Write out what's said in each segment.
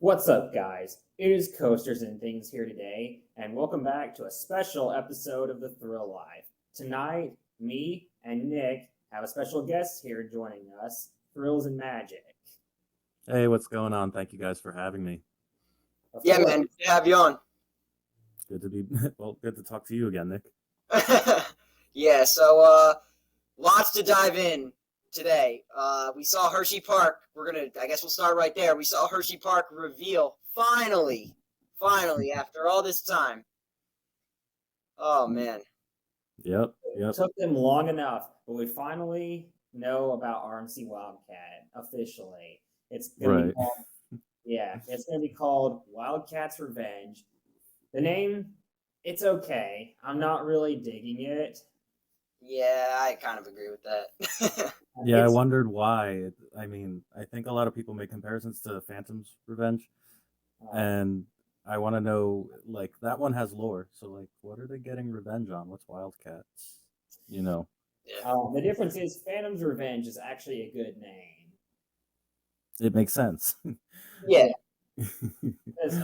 What's up, guys? It is Coasters and Things here today, and welcome back to a special episode of The Thrill Life. Tonight, me and Nick have a special guest here joining us, Thrills and Magic. Hey, what's going on? Thank you guys for having me. Of Yeah, course, man. Good to have you on. Good to be good to talk to you again, Nick. Yeah, so lots to dive in today. We saw Hersheypark. I guess we'll start right there. We saw Hersheypark reveal finally, after all this time. Oh man. Yep. it took them long enough, but we finally know about RMC Wildcat officially. It's gonna be called, it's gonna be called Wildcat's Revenge. The name, it's okay. I'm not really digging it. Yeah, I kind of agree with that. Yeah, I wondered why. I mean, I think a lot of people make comparisons to Phantom's Revenge, and I want to know, like, that one has lore. So, like, what are they getting revenge on? What's Wildcats? You know. The difference is Phantom's Revenge is actually a good name. It makes sense. Yeah. Because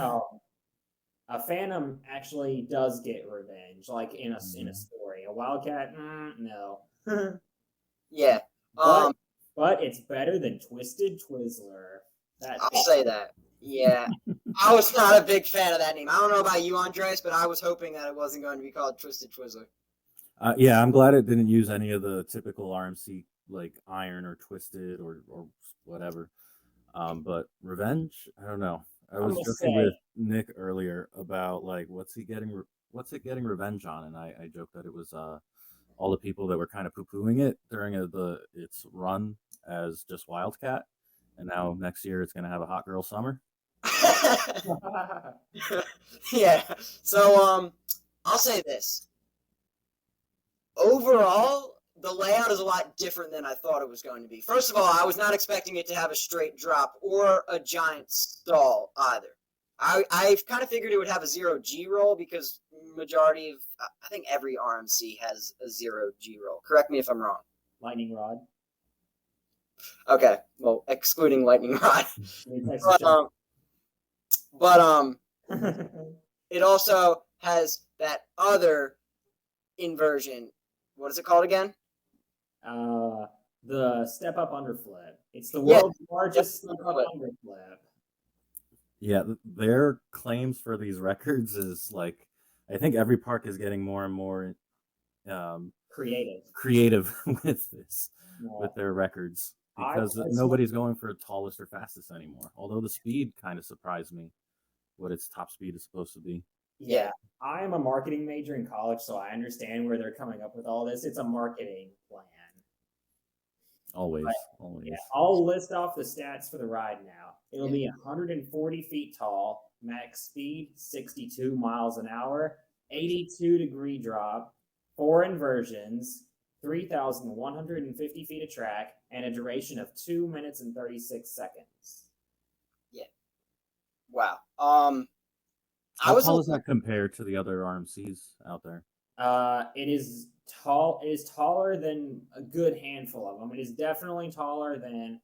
a Phantom actually does get revenge, like in a story. A Wildcat, no. Yeah. But it's better than Twisted Twizzler. I'll say that. Yeah. I was not a big fan of that name. I don't know about you, Andres, but I was hoping that it wasn't going to be called Twisted Twizzler. Yeah, I'm glad it didn't use any of the typical RMC, like Iron or Twisted or whatever. But Revenge, I don't know. I was joking with Nick earlier about, like, what's it getting revenge on, and I joked that it was all the people that were kind of poo-pooing it during its run as just Wildcat, and now next year it's gonna have a hot girl summer. Yeah. So I'll say this. Overall, the layout is a lot different than I thought it was going to be. First of all, I was not expecting it to have a straight drop or a giant stall either. I kind of figured it would have a 0G roll because majority of, I think every RMC has a 0G roll. Correct me if I'm wrong. Lightning Rod. Okay, well, excluding Lightning Rod. But it also has that other inversion. What is it called again? The step up underflip. It's the world's largest step up underflip. Yeah, their claims for these records is, like, I think every park is getting more and more creative with this, with their records, because nobody's going for tallest or fastest anymore. Although the speed kind of surprised me, what its top speed is supposed to be. Yeah, I'm a marketing major in college, so I understand where they're coming up with all this. It's a marketing plan. Always. Yeah, I'll list off the stats for the ride now. It'll be 140 feet tall, max speed 62 miles an hour, 82-degree drop, 4 inversions, 3,150 feet of track, and a duration of 2 minutes and 36 seconds. Yeah. Wow. How tall does that compare to the other RMCs out there? It is tall. It is taller than a good handful of them. It is definitely taller than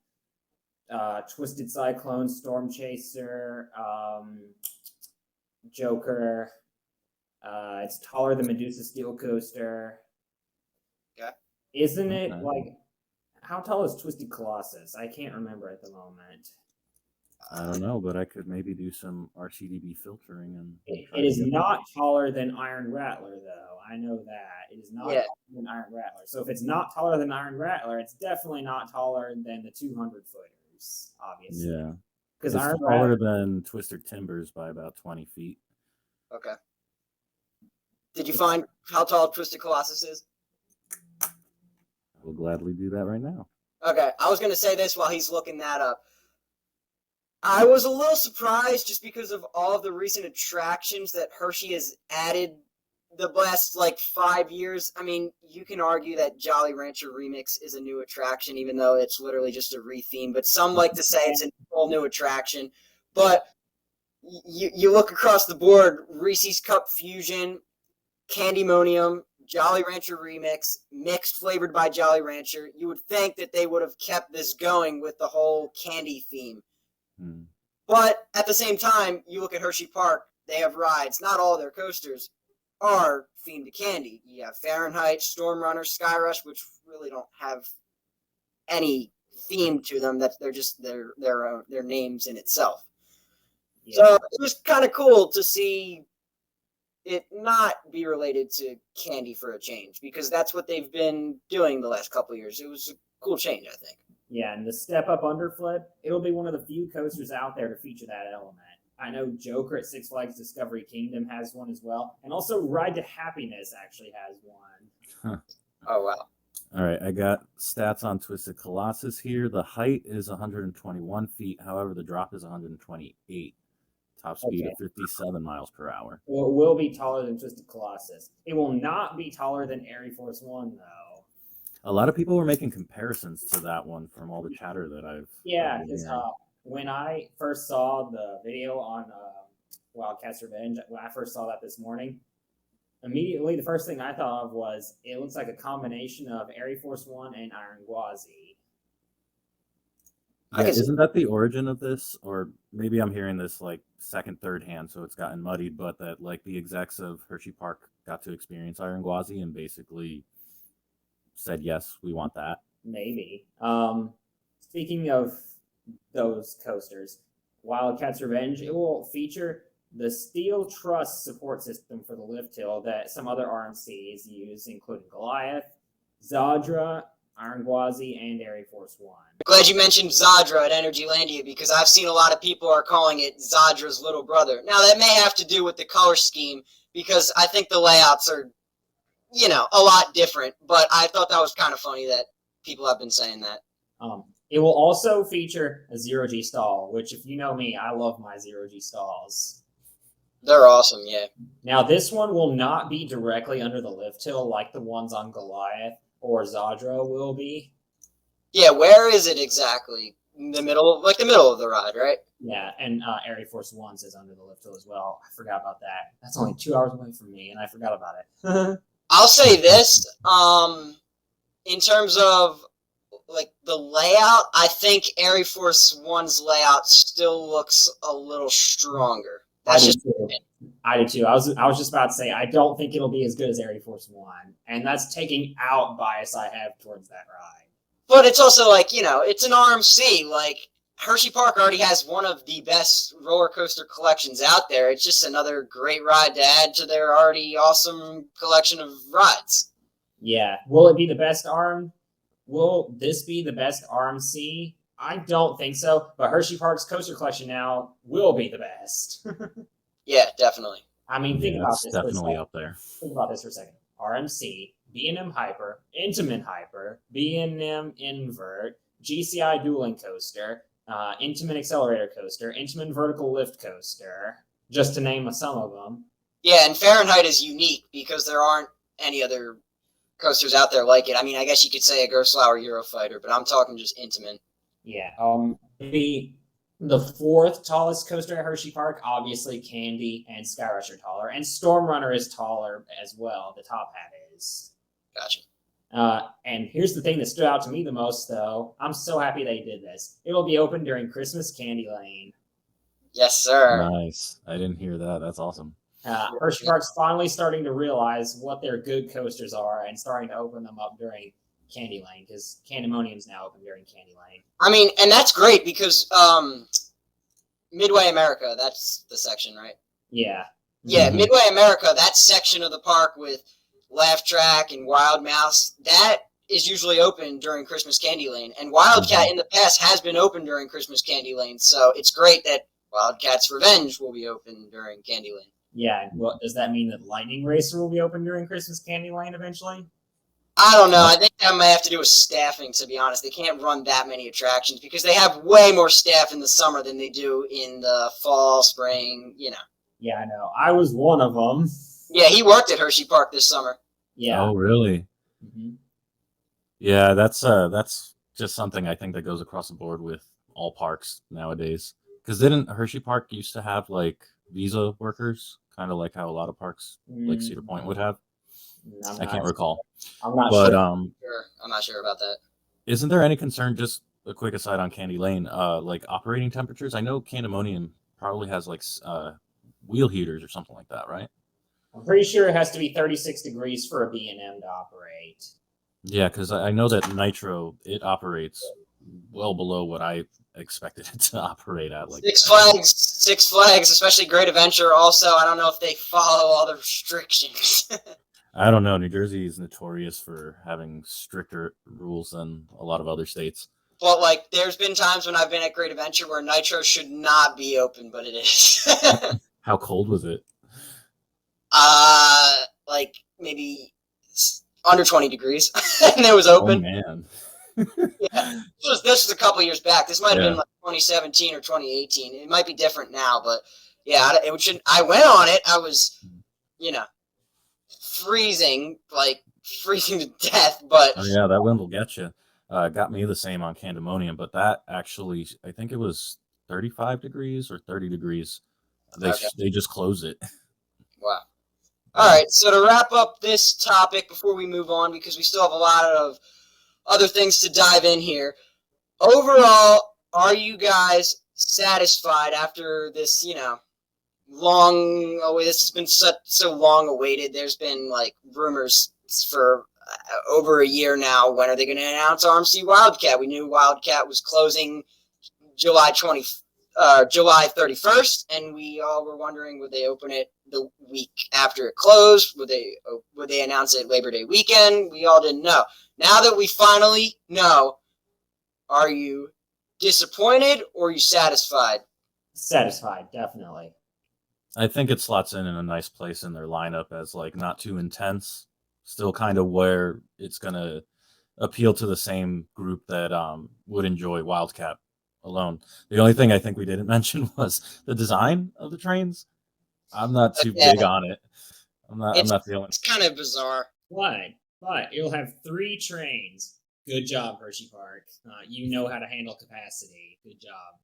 Twisted Cyclone, Storm Chaser, Joker. It's taller than Medusa Steel Coaster. Okay. Isn't it like, how tall is Twisted Colossus? I can't remember at the moment. I don't know, but I could maybe do some RCDB filtering and. It is not taller than Iron Rattler, though. I know that it is not taller than Iron Rattler. So if it's not taller than Iron Rattler, it's definitely not taller than the 200-footers, obviously. Yeah, because it's taller than Twisted Timbers by about 20 feet. Okay. Did you find how tall Twisted Colossus is? I will gladly do that right now. Okay, I was going to say this while he's looking that up. I was a little surprised just because of all of the recent attractions that Hershey has added the last, 5 years. I mean, you can argue that Jolly Rancher Remix is a new attraction, even though it's literally just a retheme. But some like to say it's a whole new attraction. But you look across the board, Reese's Cup Fusion, Candymonium, Jolly Rancher Remix, mixed flavored by Jolly Rancher. You would think that they would have kept this going with the whole candy theme. But at the same time, you look at Hersheypark, they have rides. Not all their coasters are themed to candy. You have Fahrenheit, Storm Runner, Sky Rush, which really don't have any theme to them. That they're just their names in itself. Yeah. So it was kind of cool to see it not be related to candy for a change, because that's what they've been doing the last couple of years. It was a cool change, I think. Yeah, and the step up underflip, it'll be one of the few coasters out there to feature that element. I know Joker at Six Flags Discovery Kingdom has one as well, and also Ride to Happiness actually has one. Oh wow. All right, I got stats on Twisted Colossus here. The height is 121 feet. However, the drop is 128. Top speed of 57 miles per hour. Well, it will be taller than Twisted Colossus. It will not be taller than Airy Force One, though. A lot of people were making comparisons to that one from all the chatter that I've. Yeah, because when I first saw the video on Wildcat's Revenge, when I first saw that this morning, immediately the first thing I thought of was it looks like a combination of Airy Force One and Iron Gwazi. Yeah, isn't that the origin of this? Or maybe I'm hearing this like second, third hand, so it's gotten muddied, but that like the execs of Hersheypark got to experience Iron Gwazi and basically said, yes, we want that. Maybe. Speaking of those coasters, Wildcat's Revenge, it will feature the steel truss support system for the lift hill that some other RMCs use, including Goliath, Zadra, Iron Gwazi, and Airy Force One. Glad you mentioned Zadra at Energylandia, because I've seen a lot of people are calling it Zadra's little brother. Now, that may have to do with the color scheme, because I think the layouts are, a lot different, but I thought that was kind of funny that people have been saying that. It will also feature a zero-G stall, which, if you know me, I love my zero-G stalls. They're awesome, yeah. Now, this one will not be directly under the lift hill like the ones on Goliath or Zadra will be. Yeah, where is it exactly? In the middle, like the middle of the ride, right? Yeah, and Airy Force One is under the lift hill as well. I forgot about that. That's only 2 hours away from me, and I forgot about it. I'll say this, in terms of like the layout, I think Airy Force One's layout still looks a little stronger. That's just I do too. I was just about to say I don't think it'll be as good as Airy Force One, and that's taking out bias I have towards that ride. But it's also like, it's an RMC. Like, Hersheypark already has one of the best roller coaster collections out there. It's just another great ride to add to their already awesome collection of rides. Yeah. Will it be the best ARM? Will this be the best RMC? I don't think so, but Hersheypark's coaster collection now will be the best. Yeah, definitely. I mean, think about this. Definitely up there. Think about this for a second. RMC, B&M Hyper, Intamin Hyper, B&M Invert, GCI Dueling Coaster, Intamin Accelerator Coaster, Intamin Vertical Lift Coaster, just to name some of them. Yeah, and Fahrenheit is unique because there aren't any other coasters out there like it. I mean, I guess you could say a Gerstlauer Eurofighter, but I'm talking just Intamin. Yeah. The fourth tallest coaster at Hersheypark, obviously Candy and Sky Rush are taller, and Storm Runner is taller as well. The top hat is. Gotcha. And here's the thing that stood out to me the most, though. I'm so happy they did this. It will be open during Christmas Candy Lane. Yes, sir. Nice. I didn't hear that. That's awesome. Hersheypark's finally starting to realize what their good coasters are and starting to open them up during Candy Lane, because Candymonium's now open during Candy Lane. I mean, and that's great because Midway America, that's the section, right? Yeah. Yeah, Midway America, that section of the park with Laugh Track and Wild Mouse, that is usually open during Christmas Candy Lane. And Wildcat in the past has been open during Christmas Candy Lane, so it's great that Wildcat's Revenge will be open during Candy Lane. Yeah, well, does that mean that Lightning Racer will be open during Christmas Candy Lane eventually? I don't know. I think that might have to do with staffing, to be honest. They can't run that many attractions because they have way more staff in the summer than they do in the fall, spring, Yeah, I know. I was one of them. Yeah, he worked at Hersheypark this summer. Yeah. Oh, really? Mm-hmm. Yeah, that's just something I think that goes across the board with all parks nowadays. Because didn't Hersheypark used to have like visa workers, kind of like how a lot of parks like Cedar Point would have? I can't recall. I'm not but, sure. I'm not sure about that. Isn't there any concern just a quick aside on Candy Lane, like operating temperatures. I know Candemonium probably has like wheel heaters or something like that, right? I'm pretty sure it has to be 36 degrees for a B&M to operate. Yeah, because I know that Nitro, it operates well below what I expected it to operate at. Like Six Flags, especially Great Adventure. Also, I don't know if they follow all the restrictions. I don't know. New Jersey is notorious for having stricter rules than a lot of other states. But like, there's been times when I've been at Great Adventure where Nitro should not be open, but it is. How cold was it? Like maybe under 20 degrees, and it was open. Oh man. Yeah, this was a couple years back. This might have been like 2017 or 2018. It might be different now, but yeah, I went on it. I was, freezing to death. But oh yeah, that wind will get you. Got me the same on Candemonium, but that actually, I think it was 35 degrees or 30 degrees. They just close it. Wow. All right, so to wrap up this topic before we move on, because we still have a lot of other things to dive in here. Overall, are you guys satisfied after this, this has been so long awaited. There's been like rumors for over a year now. When are they going to announce RMC Wildcat? We knew Wildcat was closing July 31st, and we all were wondering, would they open it the week after it closed? Would they announce it Labor Day weekend? We all didn't know. Now that we finally know, are you disappointed or are you satisfied? Satisfied, definitely. I think it slots in a nice place in their lineup as like not too intense, still kind of where it's gonna appeal to the same group that would enjoy Wildcat alone. The only thing I think we didn't mention was the design of the trains. I'm not too big on it. I'm not feeling. It's kind of bizarre. But it'll have 3 trains. Good job, Hersheypark. You know how to handle capacity. Good job.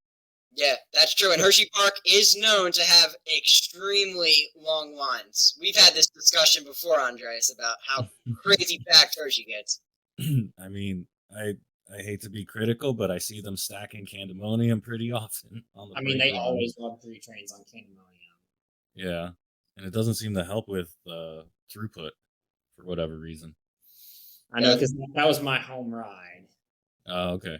Yeah, that's true. And Hersheypark is known to have extremely long lines. We've had this discussion before, Andreas, about how crazy packed Hershey gets. I mean, I hate to be critical, but I see them stacking Candemonium pretty often. They always run 3 trains on Candemonium. Yeah, and it doesn't seem to help with throughput for whatever reason. I know, because that was my home ride. Oh, okay.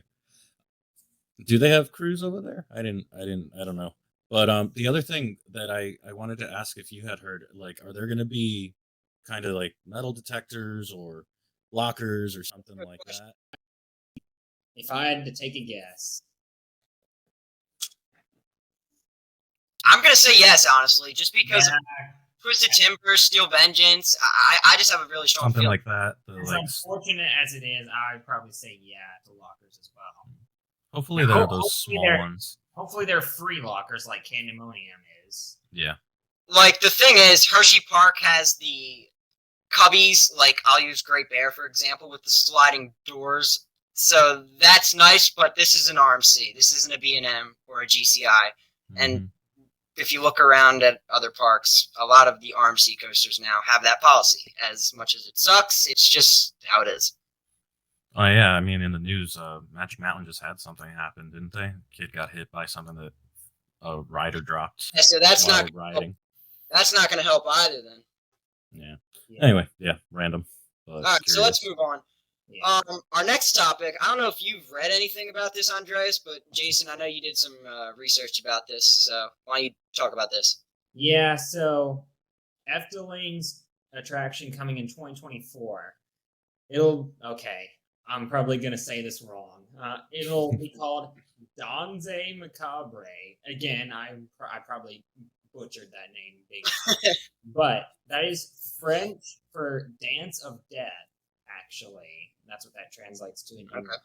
Do they have crews over there? I don't know. But the other thing that I wanted to ask if you had heard, like, are there going to be kind of like metal detectors or lockers or something like that? If I had to take a guess, I'm going to say yes, honestly, just because Twisted Timber, Steel Vengeance. I just have a really strong something feeling. Like that. As unfortunate as it is, I would probably say to lockers as well. Hopefully they're those small ones. Hopefully they're free lockers like Candemonium is. Yeah. Like, the thing is, Hersheypark has the cubbies, like, I'll use Great Bear, for example, with the sliding doors. So that's nice, but this is an RMC. This isn't a B&M or a GCI. Mm-hmm. And if you look around at other parks, a lot of the RMC coasters now have that policy. As much as it sucks, it's just how it is. Oh yeah, I mean, in the news, Magic Mountain just had something happen, didn't they? Kid got hit by something that a rider dropped. Yeah, so that's not riding. That's not going to help either, then. Yeah. Anyway, random. All right, so let's move on. Yeah. Our next topic, I don't know if you've read anything about this, Andreas, but Jason, I know you did some research about this, so why don't you talk about this? Yeah, so Efteling's attraction coming in 2024. I'm probably going to say this wrong. It'll be called Danse Macabre. Again, I probably butchered that name big. But that is French for Dance of Death, actually. That's what that translates to in English.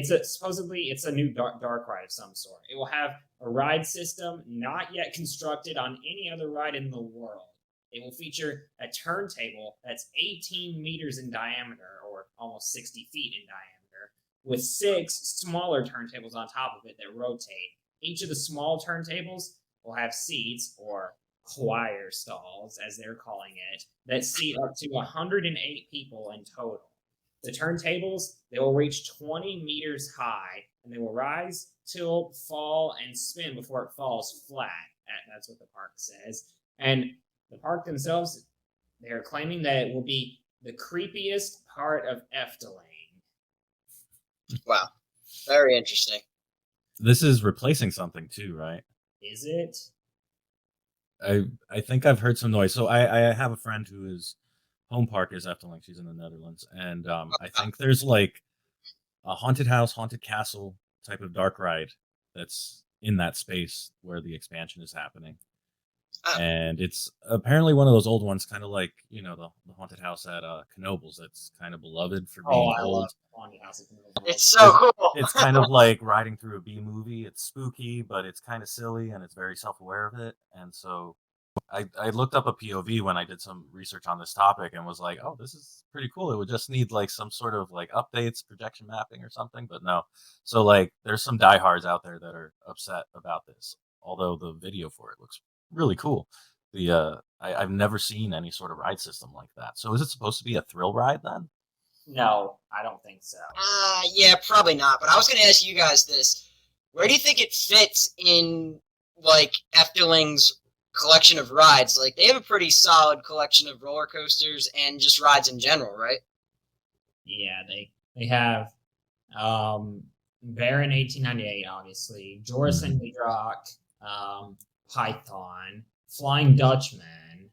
Okay. Supposedly it's a new dark ride of some sort. It will have a ride system not yet constructed on any other ride in the world. It will feature a turntable that's 18 meters in diameter, or almost 60 feet in diameter, with 6 smaller turntables on top of it that rotate. Each of the small turntables will have seats, or choir stalls, as they're calling it, that seat up to 108 people in total. The turntables, they will reach 20 meters high, and they will rise, tilt, fall, and spin before it falls flat. That's what the park says. And the park themselves, they are claiming that it will be the creepiest part of Efteling. Wow. Very interesting. This is replacing something too, right? Is it? I think I've heard some noise. So I have a friend who is home park is Efteling. She's in the Netherlands, and I think there's like a haunted house, haunted castle type of dark ride that's in that space where the expansion is happening. And it's apparently one of those old ones, kind of like, you know, the haunted house at Knoebels that's kind of beloved for being I old. love haunted house at Knoebels. It's so cool. It's kind of like riding through a B movie. It's spooky, but it's kind of silly, and it's very self-aware of it. And so I looked up a POV when I did some research on this topic and was like, oh, this is pretty cool. It would just need like some sort of like updates, projection mapping or something, but no. So like there's some diehards out there that are upset about this, although the video for it looks really cool. I've never seen any sort of ride system like that. So is it supposed to be a thrill ride then? No, I don't think so. Yeah, probably not. But I was going to ask you guys this. Where do you think it fits in, like, Efteling's collection of rides? Like, they have a pretty solid collection of roller coasters and just rides in general, right? Yeah, they have Baron 1898, obviously, Joris and Midrock, Python, Flying Dutchman,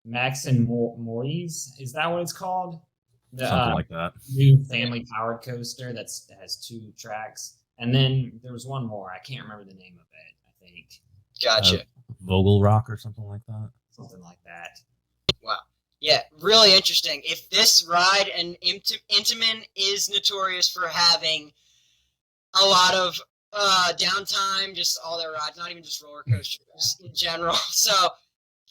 Max and Morty's. Is that what it's called? Something like that. New family powered coaster that has 2 tracks. And then there was one more. I can't remember the name of it, I think. Gotcha. Vogel Rock or something like that. Something like that. Wow. Yeah, really interesting. If this ride, and Intamin is notorious for having a lot of downtime, just all their rides, not even just roller coasters in general. So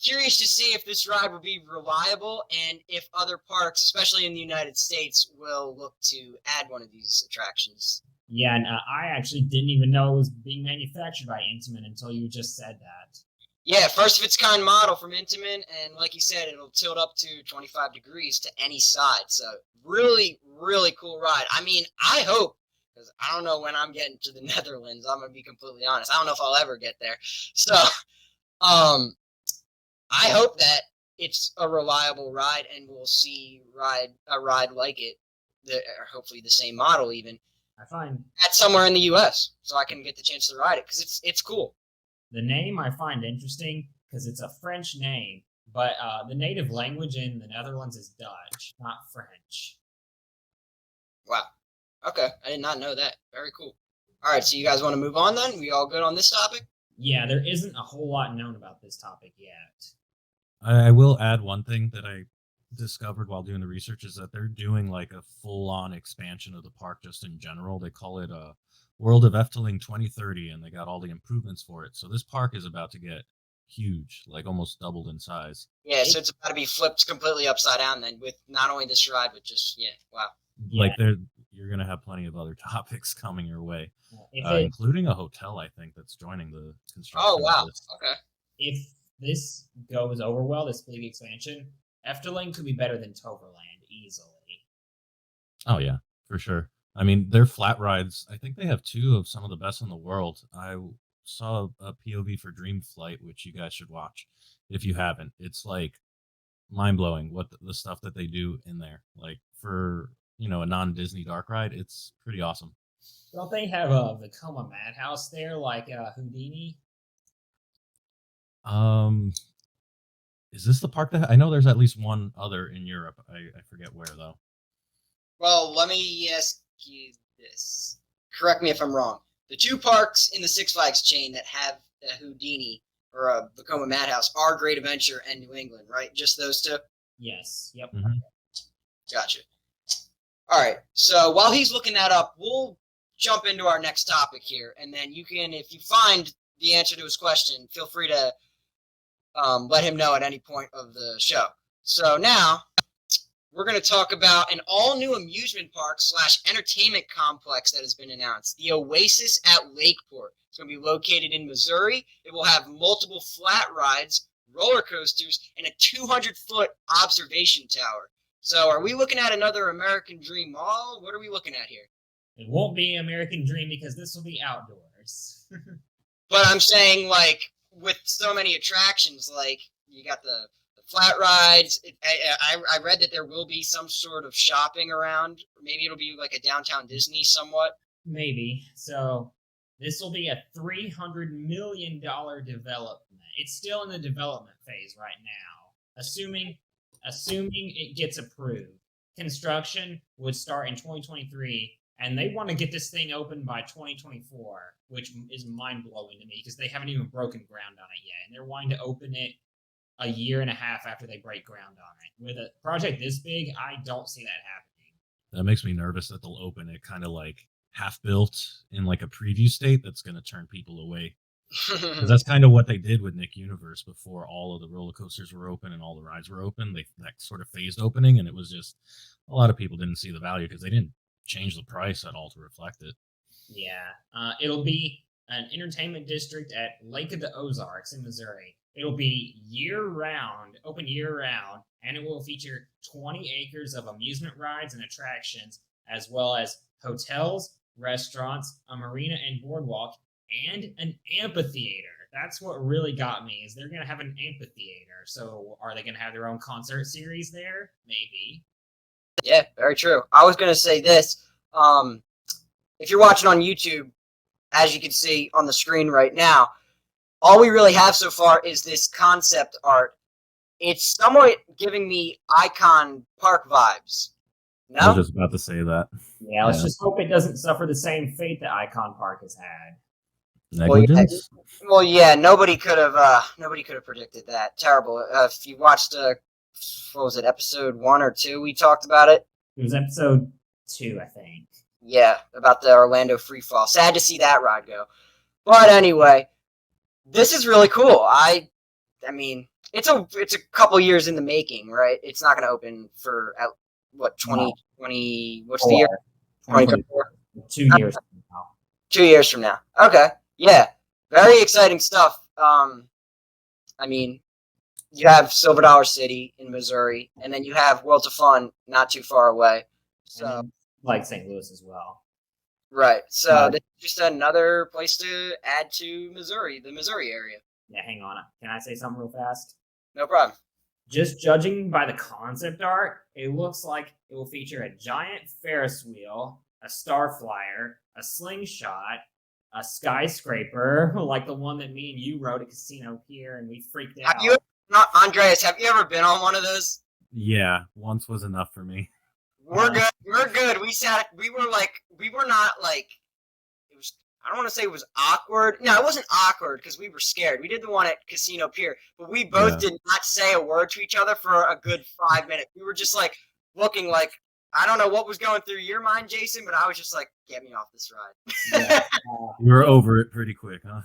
curious to see if this ride will be reliable and if other parks, especially in the United States, will look to add one of these attractions. Yeah, and I actually didn't even know it was being manufactured by Intamin until you just said that. Yeah, first of its kind model from Intamin, and like you said, it'll tilt up to 25 degrees to any side. So really, really cool ride. I mean, I hope, because I don't know when I'm getting to the Netherlands. I'm going to be completely honest. I don't know if I'll ever get there. So I hope that it's a reliable ride and we'll see a ride like it, or hopefully the same model even, at somewhere in the U.S. so I can get the chance to ride it, because it's cool. The name I find interesting because it's a French name, but the native language in the Netherlands is Dutch, not French. Wow. Okay, I did not know that. Very cool. All right, so you guys want to move on then? We all good on this topic? Yeah, there isn't a whole lot known about this topic yet. I will add one thing that I discovered while doing the research is that they're doing like a full-on expansion of the park just in general. They call it World of Efteling 2030, and they got all the improvements for it. So this park is about to get huge, like almost doubled in size. Yeah, so it's about to be flipped completely upside down then, with not only this ride, but just, wow. Like you're going to have plenty of other topics coming your way, including a hotel, I think, that's joining the construction. Oh, wow. Okay. If this goes over well, this big expansion, Efteling could be better than Toverland easily. Oh, yeah, for sure. I mean, their flat rides, I think they have 2 of some of the best in the world. I saw a POV for Dream Flight, which you guys should watch if you haven't. It's like mind-blowing what the stuff that they do in there. Like for, you know, a non-Disney dark ride, it's pretty awesome. Don't they have a Vekoma Madhouse there, like Houdini? Is this the park that I know there's at least one other in Europe? I forget where though. Well, let me ask you this. Correct me if I'm wrong. The 2 parks in the Six Flags chain that have a Houdini or a Vekoma Madhouse are Great Adventure and New England, right? Just those 2? Yes. Yep. Mm-hmm. Gotcha. All right. So while he's looking that up, we'll jump into our next topic here, and then you can, if you find the answer to his question, feel free to let him know at any point of the show. So now we're going to talk about an all-new amusement park / entertainment complex that has been announced, the Oasis at Lakeport. It's going to be located in Missouri. It will have multiple flat rides, roller coasters, and a 200-foot observation tower. So are we looking at another American Dream Mall? What are we looking at here? It won't be American Dream because this will be outdoors. But I'm saying, like, with so many attractions, like, you got the flat rides. I read that there will be some sort of shopping around. Maybe it'll be like a downtown Disney somewhat. Maybe. So this will be a $300 million development. It's still in the development phase right now. Assuming it gets approved. Construction would start in 2023, and they want to get this thing open by 2024, which is mind-blowing to me because they haven't even broken ground on it yet, and they're wanting to open it a year and a half after they break ground on it. With a project this big, I don't see that happening. That makes me nervous that they'll open it kind of like half built in like a preview state that's going to turn people away. Because that's kind of what they did with Nick Universe before all of the roller coasters were open and all the rides were open. That sort of phased opening, and it was just a lot of people didn't see the value because they didn't change the price at all to reflect it. Yeah, it'll be an entertainment district at Lake of the Ozarks in Missouri. It'll be year-round, open year-round, and it will feature 20 acres of amusement rides and attractions, as well as hotels, restaurants, a marina and boardwalk, and an amphitheater. That's what really got me, is they're going to have an amphitheater. So are they going to have their own concert series there? Maybe. Yeah, very true. I was going to say this. If you're watching on YouTube, as you can see on the screen right now, all we really have so far is this concept art. It's somewhat giving me Icon Park vibes. No? I was just about to say that. Yeah, let's just hope it doesn't suffer the same fate that Icon Park has had. Negligence? Well, yeah, nobody could have predicted that. Terrible. If you watched, what was it, episode 1 or 2? We talked about it. It was episode 2, I think. Yeah, about the Orlando Freefall. Sad to see that ride go. But anyway, this is really cool. I mean, it's a couple years in the making, right? It's not going to open for what 2020? What's the year? 2024. 2 years from now. 2 years from now. Okay. Yeah. Very exciting stuff. I mean, you have Silver Dollar City in Missouri, and then you have Worlds of Fun not too far away. So, like St. Louis as well. Right. So this is just another place to add to Missouri, the Missouri area. Yeah, hang on. Can I say something real fast? No problem. Just judging by the concept art, it looks like it will feature a giant Ferris wheel, a star flyer, a slingshot, a skyscraper, like the one that me and you rode at Casino Pier, and we freaked out. Andreas, have you ever been on one of those? Yeah, once was enough for me. We're good. We're good. We were not like, it was, I don't want to say it was awkward. No, it wasn't awkward because we were scared. We did the one at Casino Pier, but we both did not say a word to each other for a good 5 minutes. We were just like looking like, I don't know what was going through your mind, Jason, but I was just like, get me off this ride. Yeah. You were over it pretty quick, huh?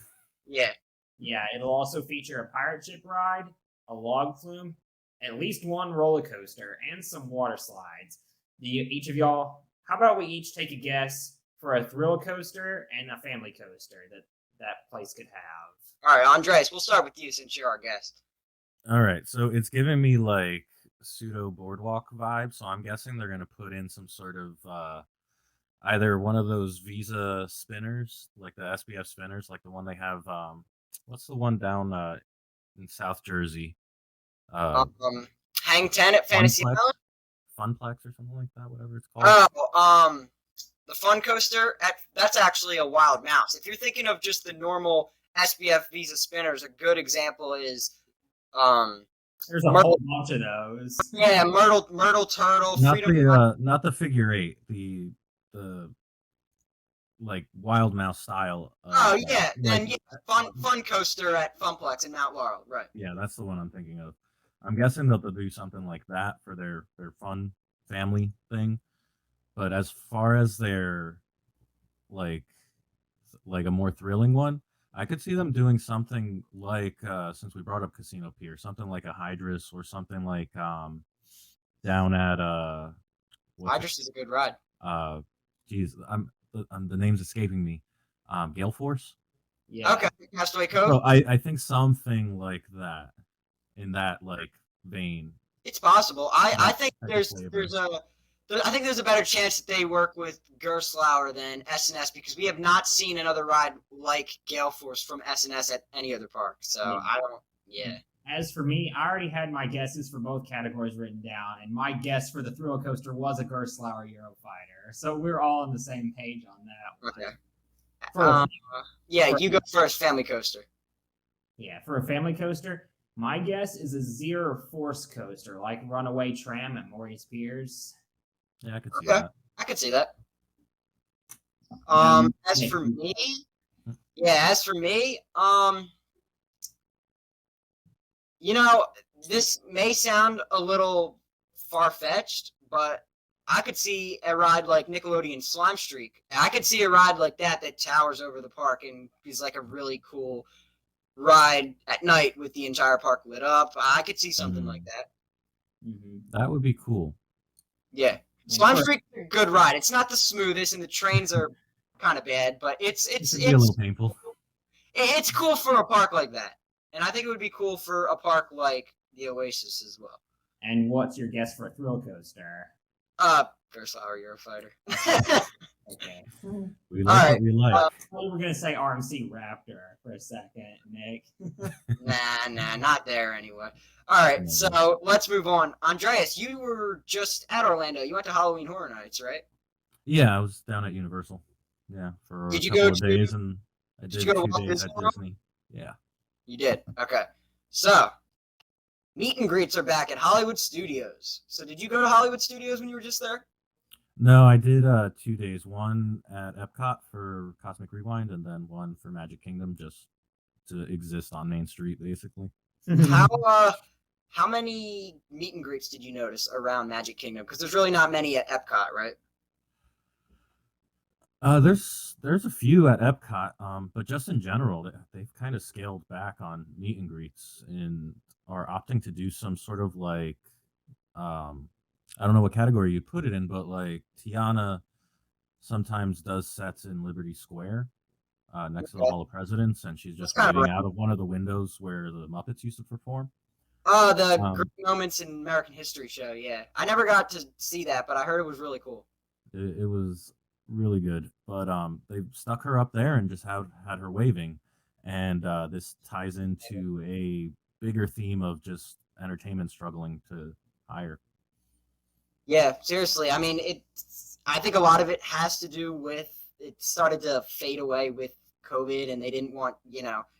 Yeah. Yeah, it'll also feature a pirate ship ride, a log flume, at least one roller coaster, and some water slides. Each of y'all, how about we each take a guess for a thrill coaster and a family coaster that place could have? All right, Andres, we'll start with you since you're our guest. All right, so it's giving me like pseudo boardwalk vibe, so I'm guessing they're going to put in some sort of either one of those Visa spinners, like the SBF spinners, like the one they have. What's the one down in South Jersey? Hang 10 at Fantasy Island? Funplex or something like that, whatever it's called. Oh, the Fun Coaster, that's actually a Wild Mouse. If you're thinking of just the normal SBF Visa spinners, a good example is there's a whole bunch of those. Yeah, Myrtle Turtle, not the figure 8, the like Wild Mouse style. Fun Coaster at Funplex in Mount Laurel, right? Yeah, that's the one I'm thinking of. I'm guessing they'll do something like that for their fun family thing. But as far as their like a more thrilling one, I could see them doing something like since we brought up Casino Pier, something like a Hydrus or something like down at Hydrus is a good ride. Geez, the name's escaping me. Gale Force. Yeah. Okay. Castaway Cove. So I think something like that, in that like vein. It's possible. I think type of there's flavor. I think there's a better chance that they work with Gerstlauer than SNS because we have not seen another ride like Gale Force from SNS at any other park. So Yeah. I don't. Yeah. As for me, I already had my guesses for both categories written down, and my guess for the thrill coaster was a Gerstlauer Eurofighter. So we're all on the same page on that one. Okay. For, Yeah, for you go first. Family coaster. yeah, for a family coaster, my guess is a Zero Force coaster, like Runaway Tram at Maurice Piers. Yeah, I could see Okay, that. I could see that. As for me, you know, this may sound a little far-fetched, but I could see a ride like Nickelodeon Slime Streak. I could see a ride like that towers over the park and is like a really cool ride at night with the entire park lit up. I could see something like that. That would be cool. Yeah. Slime Streak is a good ride. It's not the smoothest, and the trains are kind of bad, but it's a little painful. It's cool for a park like that, and I think it would be cool for a park like the Oasis as well. And what's your guess for a thrill coaster? Gerstlauer Eurofighter. Okay. We like what we like. We were gonna say RMC Raptor for a second, Nick. Nah, not there anyway. All right, so let's move on. Andreas, you were just at Orlando. You went to Halloween Horror Nights, right? Yeah, I was down at Universal. Yeah, for a couple of days, and I did 2 days at Disney. Yeah. You did? Okay. So, meet and greets are back at Hollywood Studios. So did you go to Hollywood Studios when you were just there? No, I did 2 days. One at Epcot for Cosmic Rewind, and then one for Magic Kingdom, just to exist on Main Street, basically. How many meet and greets did you notice around Magic Kingdom? Because there's really not many at Epcot, right? There's a few at Epcot, but just in general, they've kind of scaled back on meet and greets and are opting to do some sort of like, I don't know what category you put it in, but like Tiana sometimes does sets in Liberty Square, next to the Hall of Presidents, and she's just waiting out of one of the windows where the Muppets used to perform. Oh, the Great Moments in American History show, yeah. I never got to see that, but I heard it was really cool. It was really good, but they stuck her up there and just had her waving, and this ties into a bigger theme of just entertainment struggling to hire. Yeah, seriously. I mean, I think a lot of it has to do with it started to fade away with COVID, and they didn't want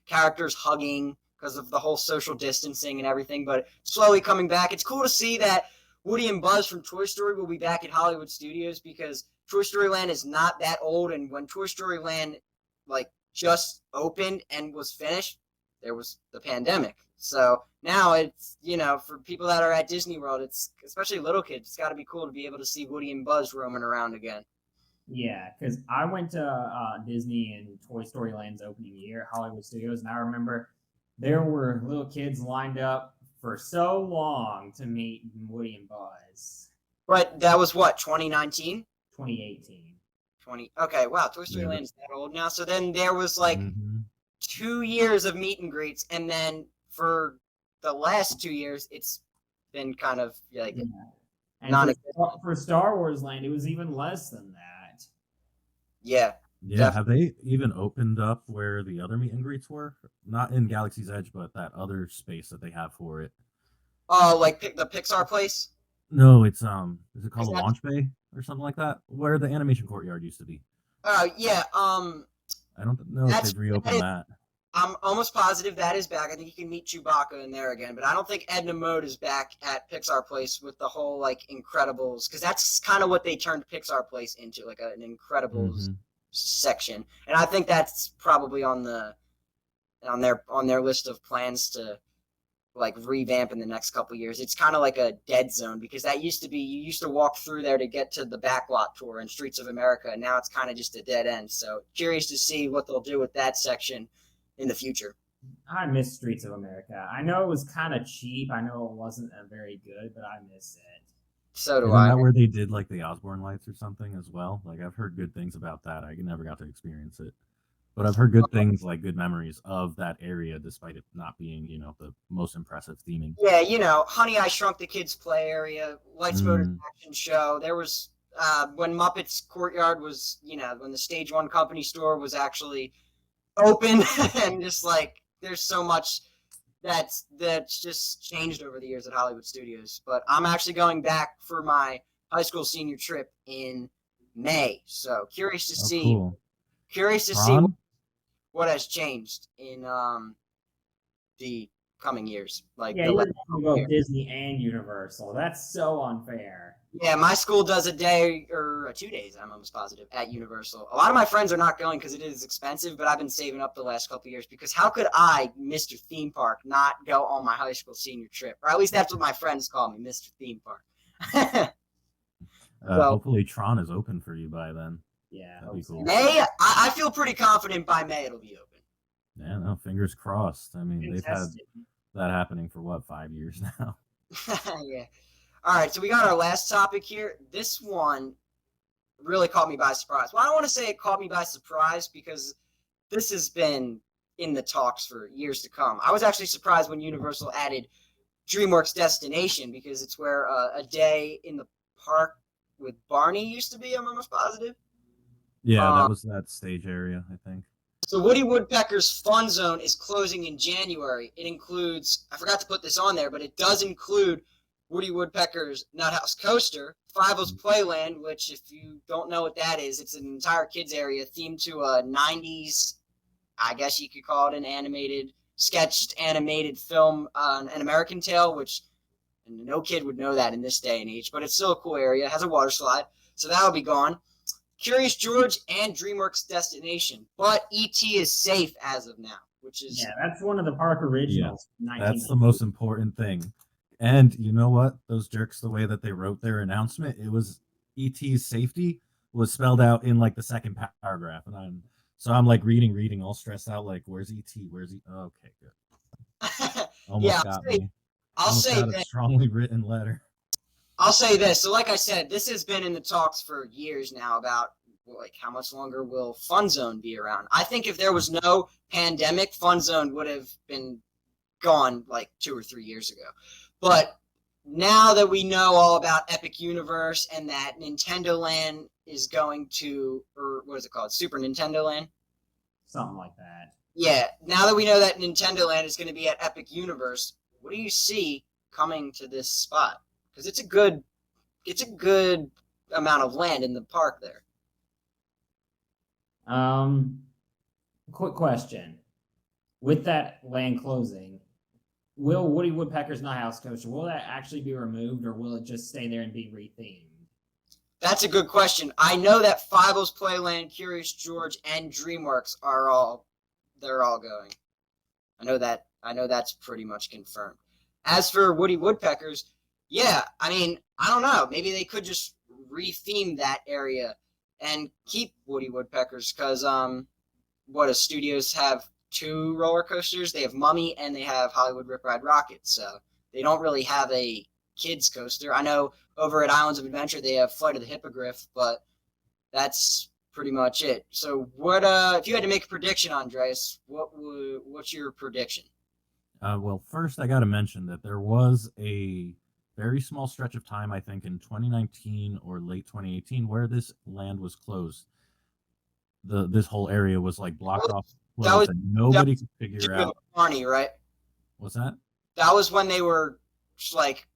characters hugging because of the whole social distancing and everything. But slowly coming back, it's cool to see that Woody and Buzz from Toy Story will be back at Hollywood Studios because Toy Story Land is not that old, and when Toy Story Land just opened and was finished, there was the pandemic. So now it's for people that are at Disney World, it's especially little kids, it's got to be cool to be able to see Woody and Buzz roaming around again. Yeah, because I went to Disney and Toy Story Land's opening year at Hollywood Studios, and I remember there were little kids lined up for so long to meet Woody and Buzz. But that was what, 2019? 2018. Okay, wow, Toy Story Land is that old now. So then there was 2 years of meet and greets, and then for the last 2 years, it's been kind of and for Star Wars Land, it was even less than that. Yeah. Yeah, have they even opened up where the other meet and greets were? Not in Galaxy's Edge, but that other space that they have for it. Oh, like the Pixar place? No, it's is it called a launch bay or something like that? Where the animation courtyard used to be. Oh, yeah. I don't know if they've reopened that. I'm almost positive that is back. I think you can meet Chewbacca in there again, but I don't think Edna Mode is back at Pixar Place with the whole Incredibles, because that's kind of what they turned Pixar Place into, like an Incredibles section, and I think that's probably on their list of plans to revamp in the next couple of years. It's kind of like a dead zone because that used to be you used to walk through there to get to the backlot tour and Streets of America, and now it's kind of just a dead end. So curious to see what they'll do with that section in the future. I miss Streets of America. I know it was kind of cheap. I know it wasn't very good, but I miss it. So do Isn't I. that where they did the Osborne lights or something as well? I've heard good things about that. I never got to experience it. But I've heard good things, like good memories of that area, despite it not being, the most impressive theming. Yeah, Honey, I Shrunk the Kids play area, Lights, Motors, Action Show. There was when Muppets Courtyard was, when the Stage One Company store was actually open, and just like there's so much that's just changed over the years at Hollywood Studios. But I'm actually going back for my high school senior trip in May, so curious to see Ron? what has changed in the coming years. Like Yeah, the you're last going to go Disney and Universal. That's so unfair. Yeah, my school does a day or 2 days, I'm almost positive, at Universal. A lot of my friends are not going because it is expensive, but I've been saving up the last couple of years because how could I, Mr. Theme Park, not go on my high school senior trip? Or at least that's what my friends call me, Mr. Theme Park. Hopefully Tron is open for you by then. Yeah. That'd be cool. May, I feel pretty confident by May it'll be open. Yeah, no, fingers crossed. I mean, they've had that happening for 5 years now. Yeah. All right, so we got our last topic here. This one really caught me by surprise. Well, I don't want to say it caught me by surprise because this has been in the talks for years to come. I was actually surprised when Universal added DreamWorks Destination because it's where a day in the park with Barney used to be, I'm almost positive. Yeah, that was that stage area, I think. So Woody Woodpecker's Fun Zone is closing in January. It includes, I forgot to put this on there, but it does include Woody Woodpecker's Nut House Coaster, Five-O's Playland, which if you don't know what that is, it's an entire kids area themed to a 90s, I guess you could call it an sketched animated film, An American Tale, which no kid would know that in this day and age, but it's still a cool area. It has a water slide, so that'll be gone. Curious George and DreamWorks Destination, but E.T. is safe as of now, which is... Yeah, that's one of the park originals. Yeah, that's the most important thing. And you know what? Those jerks, the way that they wrote their announcement, it was E.T.'s safety was spelled out in like the second paragraph. And I'm like reading, all stressed out, like, where's E.T.? Where's he? Oh, okay, good. Almost got me. I'll say that. A strongly written letter. I'll say this. So like I said, this has been in the talks for years now about like how much longer will Fun Zone be around. I think if there was no pandemic, Fun Zone would have been gone like 2 or 3 years ago. But now that we know all about Epic Universe and that Nintendo Land is going to, or what is it called? Super Nintendo Land? Something like that. Yeah. Now that we know that Nintendo Land is going to be at Epic Universe, what do you see coming to this spot? Because it's a good amount of land in the park there. Quick question. With that land closing, will Woody Woodpecker's Nut House Coaster, will that actually be removed or will it just stay there and be rethemed? That's a good question. I know that Five-O's Playland, Curious George, and DreamWorks they're all going. I know that's pretty much confirmed. As for Woody Woodpecker's, yeah, I mean, I don't know. Maybe they could just retheme that area and keep Woody Woodpecker's because studios have 2 roller coasters. They have Mummy and they have Hollywood Rip Ride Rocket. So they don't really have a kids coaster. I know over at Islands of Adventure they have Flight of the Hippogriff, but that's pretty much it. So what if you had to make a prediction, Andreas, what's your prediction? Well, first I got to mention that there was a very small stretch of time, I think in 2019 or late 2018, where this land was closed. This whole area was like blocked off, and nobody could figure out. Barney, right? What's that? That was when they were like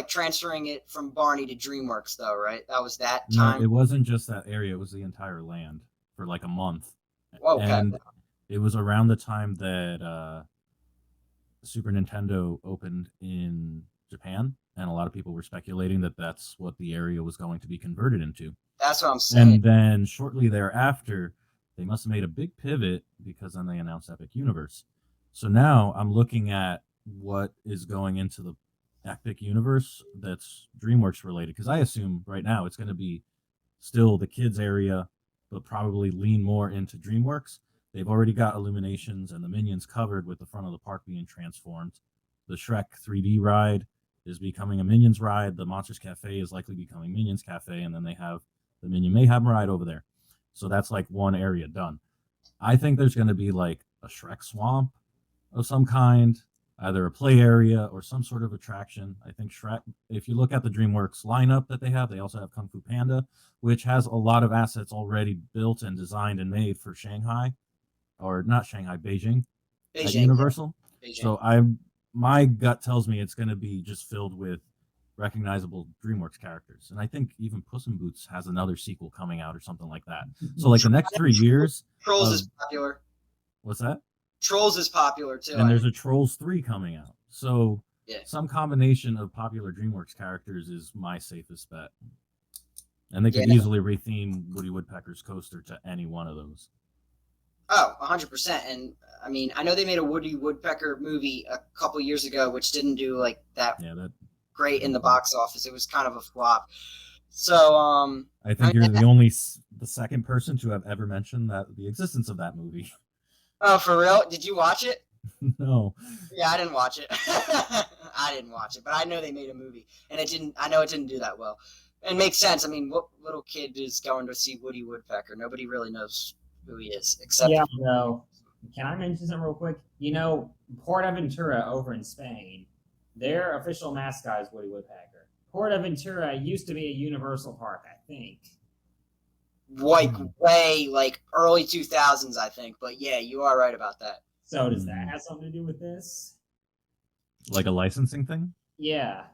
transferring it from Barney to DreamWorks, though, right? That was that time. No, it wasn't just that area; it was the entire land for like a month. Okay. And it was around the time that Super Nintendo opened in Japan, and a lot of people were speculating that that's what the area was going to be converted into. That's what I'm saying. And then shortly thereafter, they must have made a big pivot because then they announced Epic Universe. So now I'm looking at what is going into the Epic Universe that's DreamWorks related, because I assume right now it's going to be still the kids area, but probably lean more into DreamWorks. They've already got Illuminations and the Minions covered with the front of the park being transformed. The Shrek 3D ride is becoming a Minions ride. The Monsters Cafe is likely becoming Minions Cafe. And then they have the Minion Mayhem ride over there. So that's like one area done. I think there's going to be like a Shrek swamp of some kind, either a play area or some sort of attraction. I think Shrek, if you look at the DreamWorks lineup that they also have Kung Fu Panda, which has a lot of assets already built and designed and made for Shanghai, or not Shanghai, Beijing, at Universal. Beijing. So my gut tells me it's going to be just filled with recognizable DreamWorks characters, and I think even Puss in Boots has another sequel coming out or something like that. So like the next 3 years, Trolls is popular. What's that? Trolls is popular too. And there's a Trolls 3 coming out. So yeah. Some combination of popular DreamWorks characters is my safest bet. And they could easily retheme Woody Woodpecker's coaster to any one of those. Oh, 100%. And I mean, I know they made a Woody Woodpecker movie a couple years ago, which didn't do like that great in the box office. It was kind of a flop. So, I think you're the second person to have ever mentioned the existence of that movie. Oh, for real? Did you watch it? No. Yeah, I didn't watch it. I didn't watch it, but I know they made a movie, and I know it didn't do that well. It makes sense. I mean, what little kid is going to see Woody Woodpecker? Nobody really knows who he is, except no. Can I mention something real quick? You know, PortAventura over in Spain, their official mascot is Woody Woodpecker. PortAventura used to be a Universal park, I think. Way early 2000s, I think. But yeah, you are right about that. So does that have something to do with this? Like a licensing thing? Yeah.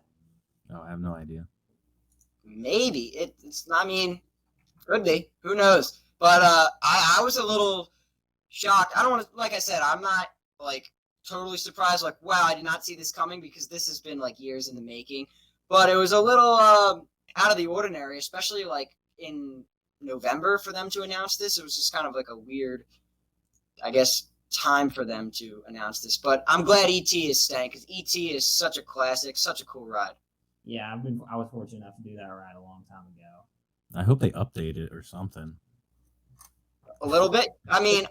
Oh, I have no idea. Maybe it's. I mean, could be. Who knows? But I was a little shocked. I don't want to. Like I said, I'm not like totally surprised. Like, wow, I did not see this coming because this has been like years in the making. But it was a little out of the ordinary, especially like in November for them to announce this. It was just kind of like a weird, I guess, time for them to announce this. But I'm glad E.T. is staying because E.T. is such a classic, such a cool ride. Yeah, I was fortunate enough to do that ride a long time ago. I hope they update it or something. A little bit. I mean,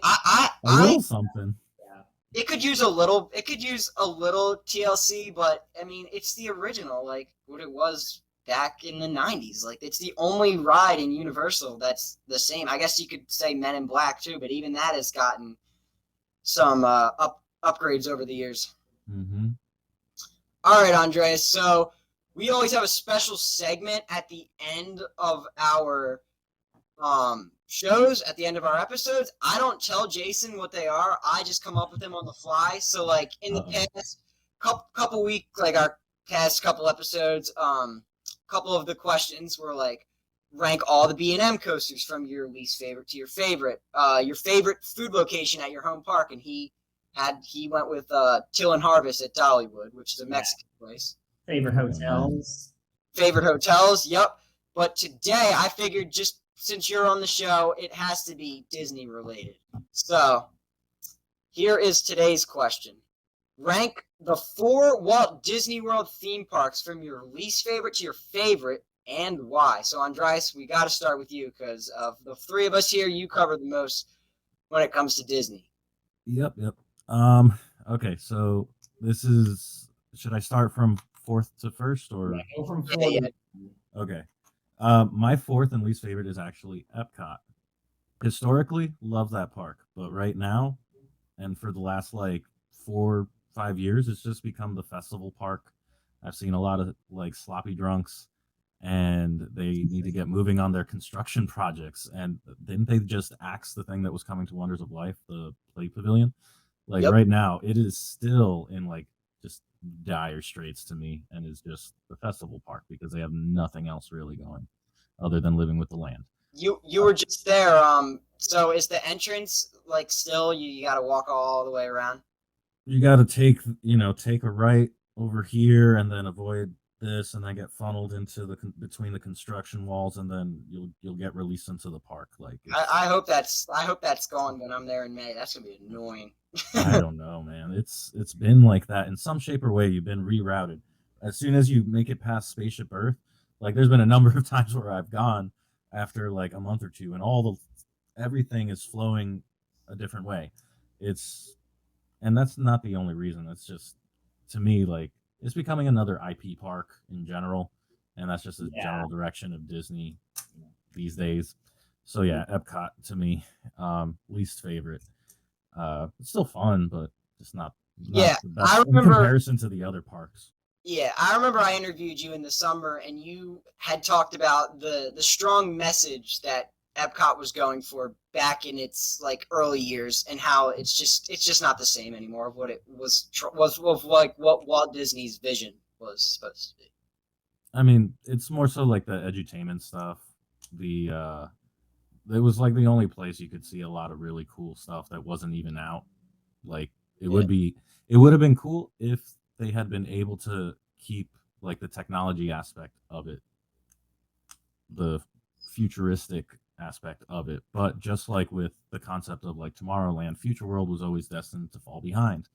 something. Yeah. It could use a little TLC, but I mean, it's the original, like what it was back in the 90s. Like, it's the only ride in Universal that's the same. I guess you could say Men in Black too, but even that has gotten some upgrades over the years. Mm-hmm. All right, Andreas. So we always have a special segment at the end of our shows, at the end of our episodes. I don't tell Jason what they are. I just come up with them on the fly. So, like, in the past couple weeks, like our past couple episodes, couple of the questions were like, rank all the B&M coasters from your least favorite to your favorite food location at your home park. And he went with Till and Harvest at Dollywood, which is a Mexican place. Favorite hotels. Yep. But today I figured, just since you're on the show, it has to be Disney related. So here is today's question. Rank the 4 Walt Disney World theme parks from your least favorite to your favorite, and why. So, Andreas, we got to start with you because of the 3 of us here, you cover the most when it comes to Disney. Yep. Okay, so this is. Should I start from 4th to 1st, or go from 4? Yeah. Okay. My 4th and least favorite is actually Epcot. Historically, love that park, but right now, and for the last 4-5 years, it's just become the festival park. I've seen a lot of sloppy drunks, and they need to get moving on their construction projects. And didn't they just axe the thing that was coming to Wonders of Life, the play pavilion? Right now, it is still in just dire straits to me, and is just the festival park because they have nothing else really going other than living with the land. You were just there. So is the entrance still you got to walk all the way around? You got to take a right over here and then avoid this, and then get funneled into between the construction walls, and then you'll get released into the park. I hope that's gone when I'm there in May. That's gonna be annoying. I don't know, man. It's been like that in some shape or way. You've been rerouted. As soon as you make it past Spaceship Earth, there's been a number of times where I've gone after a month or two, and everything is flowing a different way. And that's not the only reason. It's just, to me, it's becoming another IP park in general, and that's just the general direction of Disney these days. So yeah, Epcot to me, least favorite. It's still fun, but just not Yeah, the I best in remember. comparison to the other parks. Yeah, I remember I interviewed you in the summer, and you had talked about the strong message that Epcot was going for back in its like early years, and how it's just not the same anymore of what it was of like what Walt Disney's vision was supposed to be. I mean, it's more so like the edutainment stuff. The it was like the only place you could see a lot of really cool stuff that wasn't even out. Like it Yeah. would have been cool if they had been able to keep like the technology aspect of it, the futuristic aspect of it. But just like with the concept of like Tomorrowland, Future World was always destined to fall behind.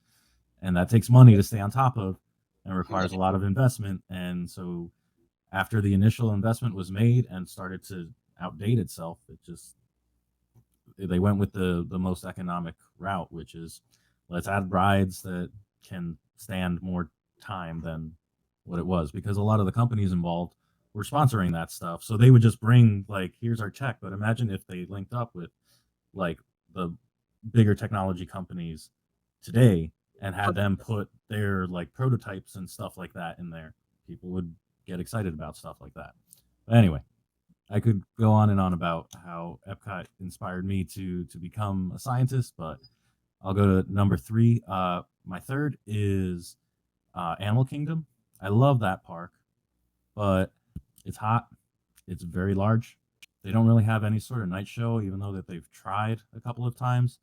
And that takes money to stay on top of and requires a lot of investment. And so after the initial investment was made and started to outdate itself, they went with the most economic route, which is let's add rides that can stand more time than what it was, because a lot of the companies involved were sponsoring that stuff. So they would just bring like, here's our check. But imagine if they linked up with like the bigger technology companies today and had them put their like prototypes and stuff like that in there. People would get excited about stuff like that. But anyway, I could go on and on about how Epcot inspired me to become a scientist, but I'll go to number 3. My third is Animal Kingdom. I love that park, but it's hot. It's very large. They don't really have any sort of night show, even though that they've tried a couple of times.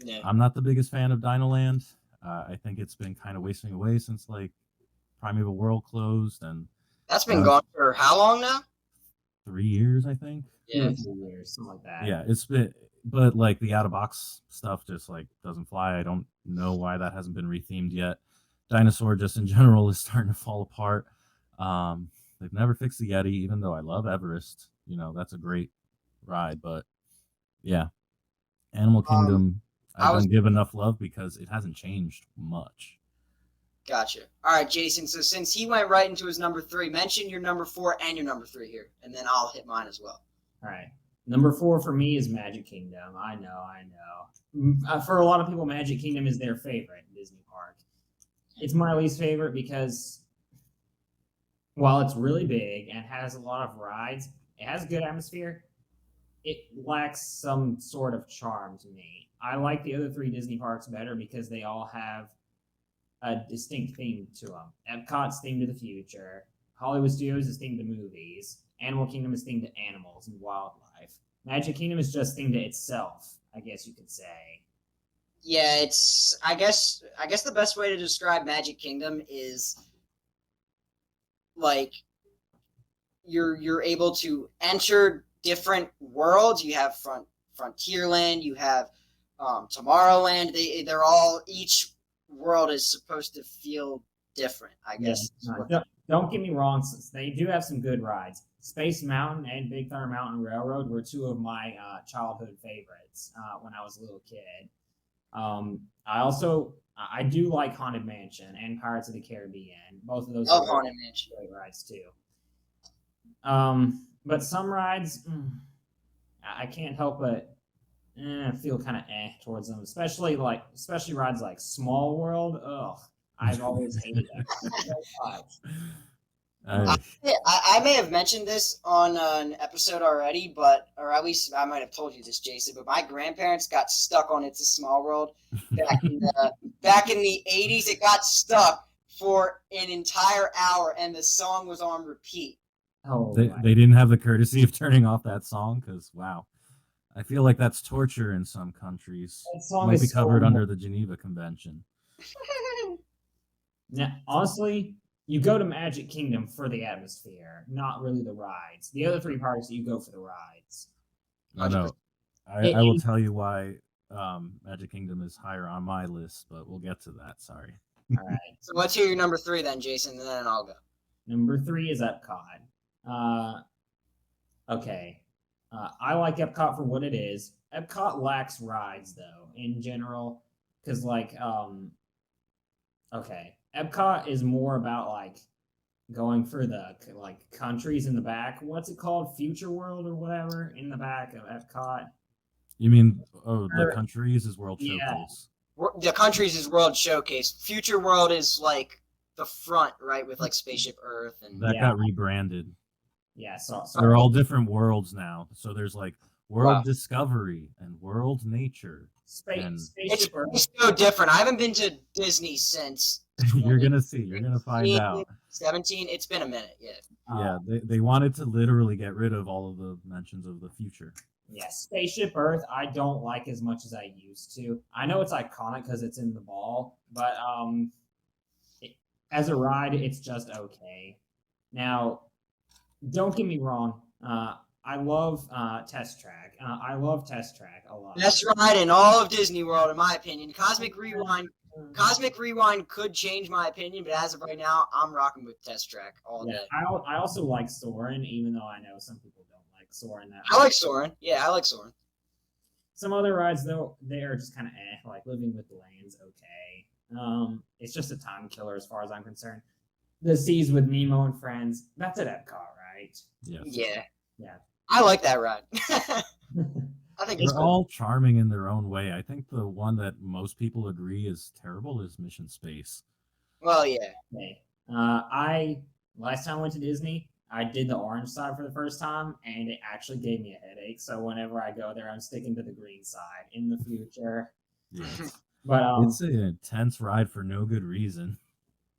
Yeah. I'm not the biggest fan of Dinoland. I think it's been kind of wasting away since like Primeval World closed, and That's been gone for how long now? 3 years, I think. Yeah. 2 years, something like that. Yeah, it's been, but like the out of box stuff just like doesn't fly. I don't know why that hasn't been rethemed yet. Dinosaur just in general is starting to fall apart. They've never fixed the Yeti, even though I love Everest. You know, that's a great ride, but yeah, Animal Kingdom, I don't give enough love because it hasn't changed much. Gotcha. All right, Jason. So since he went right into his number 3, mention your number 4 and your number 3 here, and then I'll hit mine as well. All right. Number 4 for me is Magic Kingdom. I know. For a lot of people, Magic Kingdom is their favorite Disney park. It's my least favorite because while it's really big and has a lot of rides, it has a good atmosphere. It lacks some sort of charm to me. I like the other 3 Disney parks better because they all have a distinct theme to them. Epcot's themed to the future. Hollywood Studios is themed to movies. Animal Kingdom is themed to animals and wildlife. Magic Kingdom is just themed to itself, I guess you could say. Yeah, it's I guess the best way to describe Magic Kingdom is like you're able to enter different worlds. You have Frontierland, you have Tomorrowland. They're all, each world is supposed to feel different, I guess. Yeah, don't get me wrong, since they do have some good rides. Space Mountain and Big Thunder Mountain Railroad were 2 of my childhood favorites when I was a little kid. I do like Haunted Mansion and Pirates of the Caribbean. Both of those are Haunted Mansion great rides too. But some rides, I can't help but feel kind of towards them, especially rides like Small World. Ugh, I've always hated that. I may have mentioned this on an episode already, or at least I might have told you this, Jason. But my grandparents got stuck on It's a Small World back in the 80s. It got stuck for an entire hour, and the song was on repeat. Oh, they didn't have the courtesy of turning off that song, because wow, I feel like that's torture in some countries. It might be covered under the Geneva Convention. Now, honestly, you go to Magic Kingdom for the atmosphere, not really the rides. The other 3 parks, you go for the rides. I know. I will tell you why Magic Kingdom is higher on my list, but we'll get to that. Sorry. All right. So let's hear your number 3 then, Jason, and then I'll go. Number 3 is Epcot. Okay. I like Epcot for what it is. Epcot lacks rides, though, in general, because okay, Epcot is more about like going for the like countries in the back. What's it called? Future World or whatever in the back of Epcot. You mean the Or- countries is World Yeah. Showcase? The countries is World Showcase. Future World is like the front, right, with like Spaceship Earth and That Yeah. got rebranded. Yeah, so They're all different worlds now. So there's like World Wow. Discovery and World Nature. and- Spaceship Earth. it's so different. I haven't been to Disney since You're gonna see. You're gonna find out. 17. It's been a minute, yeah. Yeah, they wanted to literally get rid of all of the mentions of the future. Yeah, Spaceship Earth, I don't like as much as I used to. I know it's iconic because it's in the ball, but as a ride, it's just okay. Now, don't get me wrong. I love Test Track. I love Test Track a lot. Best ride in all of Disney World, in my opinion. Cosmic Rewind could change my opinion, but as of right now, I'm rocking with Test Track all Yeah, day. I also like Soarin', even though I know some people don't like Soarin' that I like Soarin'. Yeah, I like Soarin'. Some other rides though, they are just kind of like Living with the Land's okay. It's just a time killer as far as I'm concerned. The Seas with Nemo and Friends, that's at Epcot, right? Yes. Yeah. Yeah. I like that ride. I think it's They're cool. all charming in their own way. I think the one that most people agree is terrible is Mission Space. Well, yeah. Okay. Last time I went to Disney, I did the orange side for the first time, and it actually gave me a headache. So whenever I go there, I'm sticking to the green side in the future. Yes. But It's an intense ride for no good reason.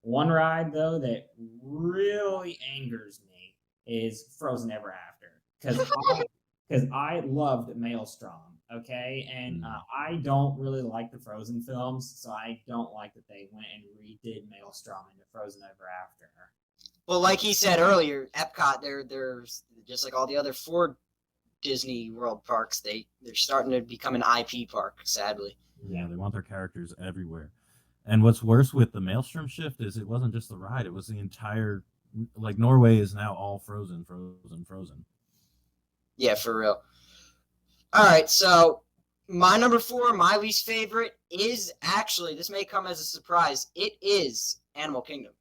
one ride though that really angers me is Frozen Ever After because I loved Maelstrom. Okay, and I don't really like the Frozen films, so I don't like that they went and redid Maelstrom into Frozen Ever After. Well, like he said earlier, Epcot, they're just like all the other 4 Disney World parks. They're starting to become an IP park, sadly. Yeah, they want their characters everywhere. And what's worse with the Maelstrom shift is it wasn't just the ride; it was the entire. Like Norway is now all frozen. Yeah, for real. All right, so my number 4, my least favorite, is actually, this may come as a surprise, it is Animal Kingdom.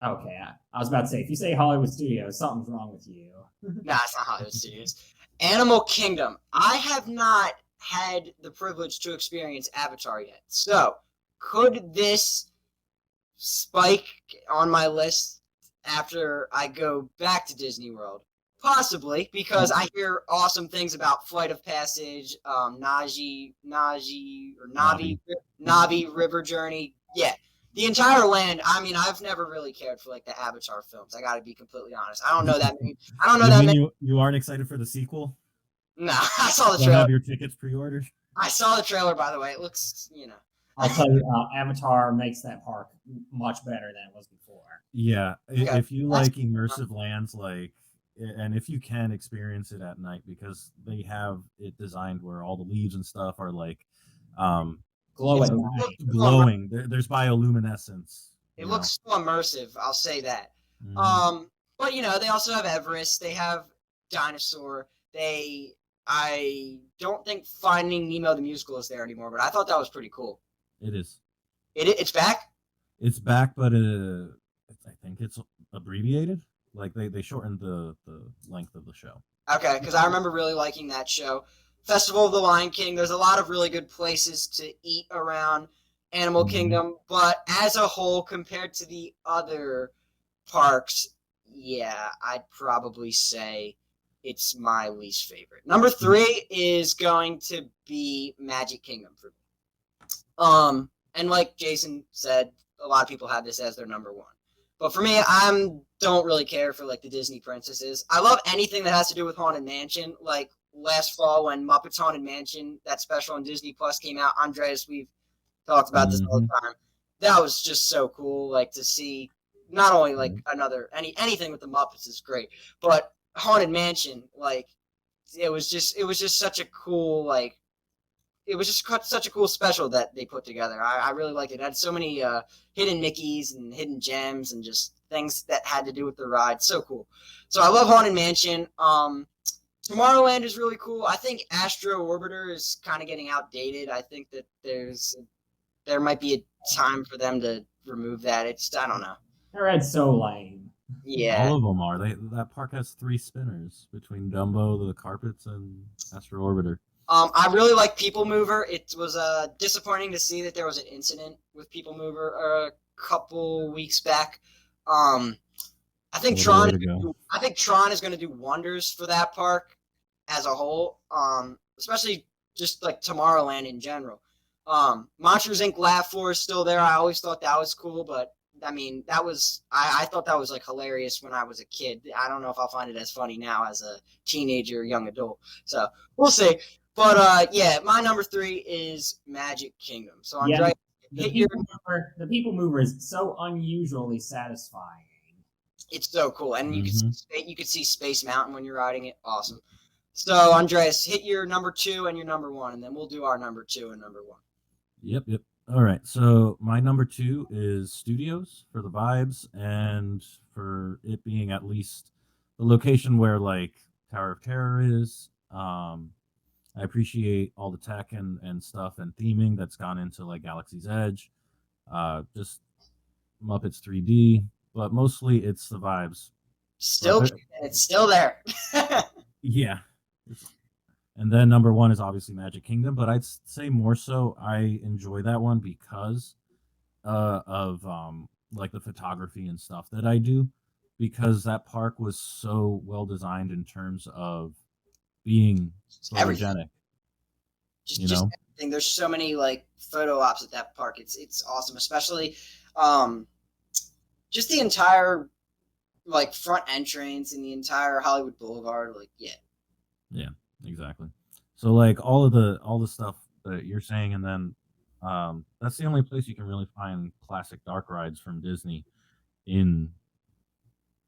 Okay, I was about to say, if you say Hollywood Studios, something's wrong with you. Nah, it's not Hollywood Studios. Animal Kingdom. I have not had the privilege to experience Avatar yet. So, could this spike on my list after I go back to Disney World? Possibly, because I hear awesome things about Flight of Passage, Navi River Journey. Yeah, the entire land. I mean, I've never really cared for like the Avatar films. I got to be completely honest. I don't know that many. I don't know that many. You aren't excited for the sequel? No, I saw the Don't trailer. have your tickets pre-ordered? I saw the trailer, by the way. It looks, I'll tell you, Avatar makes that park much better than it was before. Yeah, Okay. if you like immersive lands, and if you can experience it at night, because they have it designed where all the leaves and stuff are Glow at night. glowing. There's bioluminescence. It looks so immersive. I'll say that. Mhm. But they also have Everest. They have Dinosaur. I don't think Finding Nemo the musical is there anymore, but I thought that was pretty cool. It is. It's back? It's back, but I think it's abbreviated. Like they shortened the length of the show. Okay, because I remember really liking that show. Festival of the Lion King. There's a lot of really good places to eat around Animal Kingdom, but as a whole, compared to the other parks, yeah, I'd probably say it's my least favorite. Number 3 is going to be Magic Kingdom for me. And like Jason said, a lot of people have this as their number 1. But for me, I don't really care for like the Disney princesses. I love anything that has to do with Haunted Mansion. Like last fall when Muppets Haunted Mansion, that special on Disney Plus came out. Andreas, we've talked about this all the time. That was just so cool. Like to see not only like anything with the Muppets is great, but Haunted Mansion, like it was just such a cool it was just such a cool special that they put together. I really liked it. It had so many hidden Mickeys and hidden gems and just things that had to do with the ride. So cool. So I love Haunted Mansion. Tomorrowland is really cool. I think Astro Orbiter is kind of getting outdated. I think that there might be a time for them to remove that. I don't know. That ride's so lame. Yeah. All of them are. That park has 3 spinners between Dumbo, the carpets, and Astro Orbiter. I really like People Mover. It was disappointing to see that there was an incident with People Mover a couple weeks back. I think Tron. I think Tron is going to do wonders for that park as a whole. Especially just like Tomorrowland in general. Monsters Inc. Laugh Floor is still there. I always thought that was cool, but I mean, I thought that was like hilarious when I was a kid. I don't know if I'll find it as funny now as a teenager, young adult. So we'll see. But yeah, my number 3 is Magic Kingdom. So Andre, the People Mover is so unusually satisfying. It's so cool, and you can see Space Mountain when you're riding it. Awesome. So Andreas, hit your number 2 and your number 1, and then we'll do our number 2 and number 1. Yep. All right. So my number 2 is Studios for the vibes and for it being at least the location where like Tower of Terror is. I appreciate all the tech and stuff and theming that's gone into like Galaxy's Edge, just Muppets 3D, but mostly it's the vibes. It's still there. Yeah. And then number 1 is obviously Magic Kingdom, but I'd say more so I enjoy that one because of like the photography and stuff that I do, because that park was so well designed in terms of being photogenic. Just everything. There's so many like photo ops at that park. It's awesome, especially just the entire like front entrance and the entire Hollywood Boulevard. Like yeah, exactly. So like all the stuff that you're saying, and then that's the only place you can really find classic dark rides from Disney in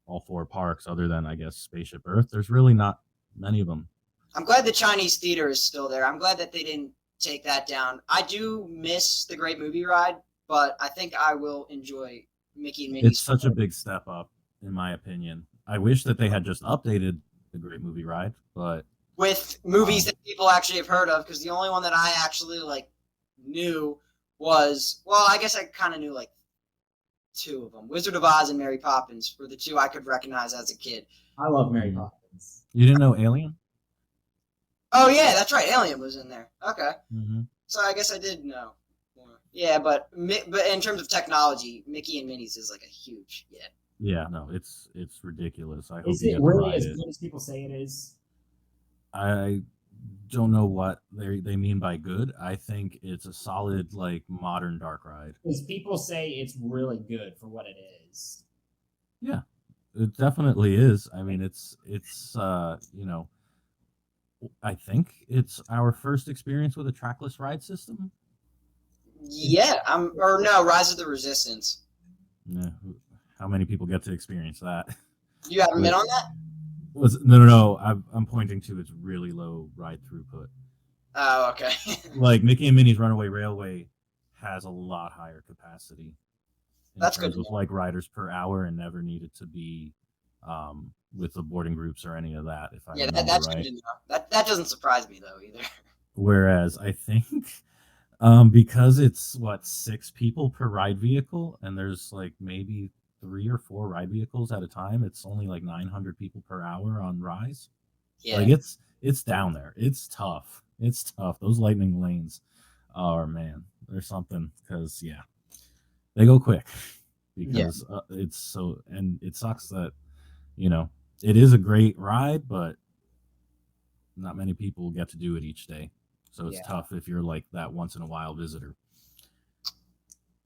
all 4 parks, other than I guess Spaceship Earth. There's really not many of them. I'm glad the Chinese Theater is still there. I'm glad that they didn't take that down. I do miss the Great Movie Ride, but I think I will enjoy Mickey and Minnie's. It's such a big step up, in my opinion. I wish that they had just updated the Great Movie Ride, but with movies that people actually have heard of, because the only one that I actually like knew was, well, I guess I kind of knew like 2 of them. Wizard of Oz and Mary Poppins were the 2 I could recognize as a kid. I love Mary Poppins. You didn't know Alien? Oh yeah, that's right. Alien was in there. Okay. Mm-hmm. So I guess I did know more. Yeah, but in terms of technology, Mickey and Minnie's is like a huge hit. Yeah, no, it's ridiculous. I hope is it really as good as people say it is? I don't know what they mean by good. I think it's a solid like modern dark ride. Because people say it's really good for what it is. Yeah, it definitely is. I mean, it's you know, I think it's our first experience with a trackless ride system. Yeah, or no, Rise of the Resistance. Yeah, how many people get to experience that? You haven't been on that? No. I'm pointing to its really low ride throughput. Oh, okay. Like Mickey and Minnie's Runaway Railway has a lot higher capacity. That's good. With like riders per hour, and never needed to be with the boarding groups or any of that. If I that's right. good to know. That doesn't surprise me though either. Whereas I think because it's 6 people per ride vehicle, and there's like maybe 3 or 4 ride vehicles at a time, it's only like 900 people per hour on Rise. Yeah, like it's down there. It's tough. Those lightning lanes are, man, there's something, because they go quick because it's so, and it sucks that it is a great ride, but not many people get to do it each day. So it's tough if you're like that once in a while visitor.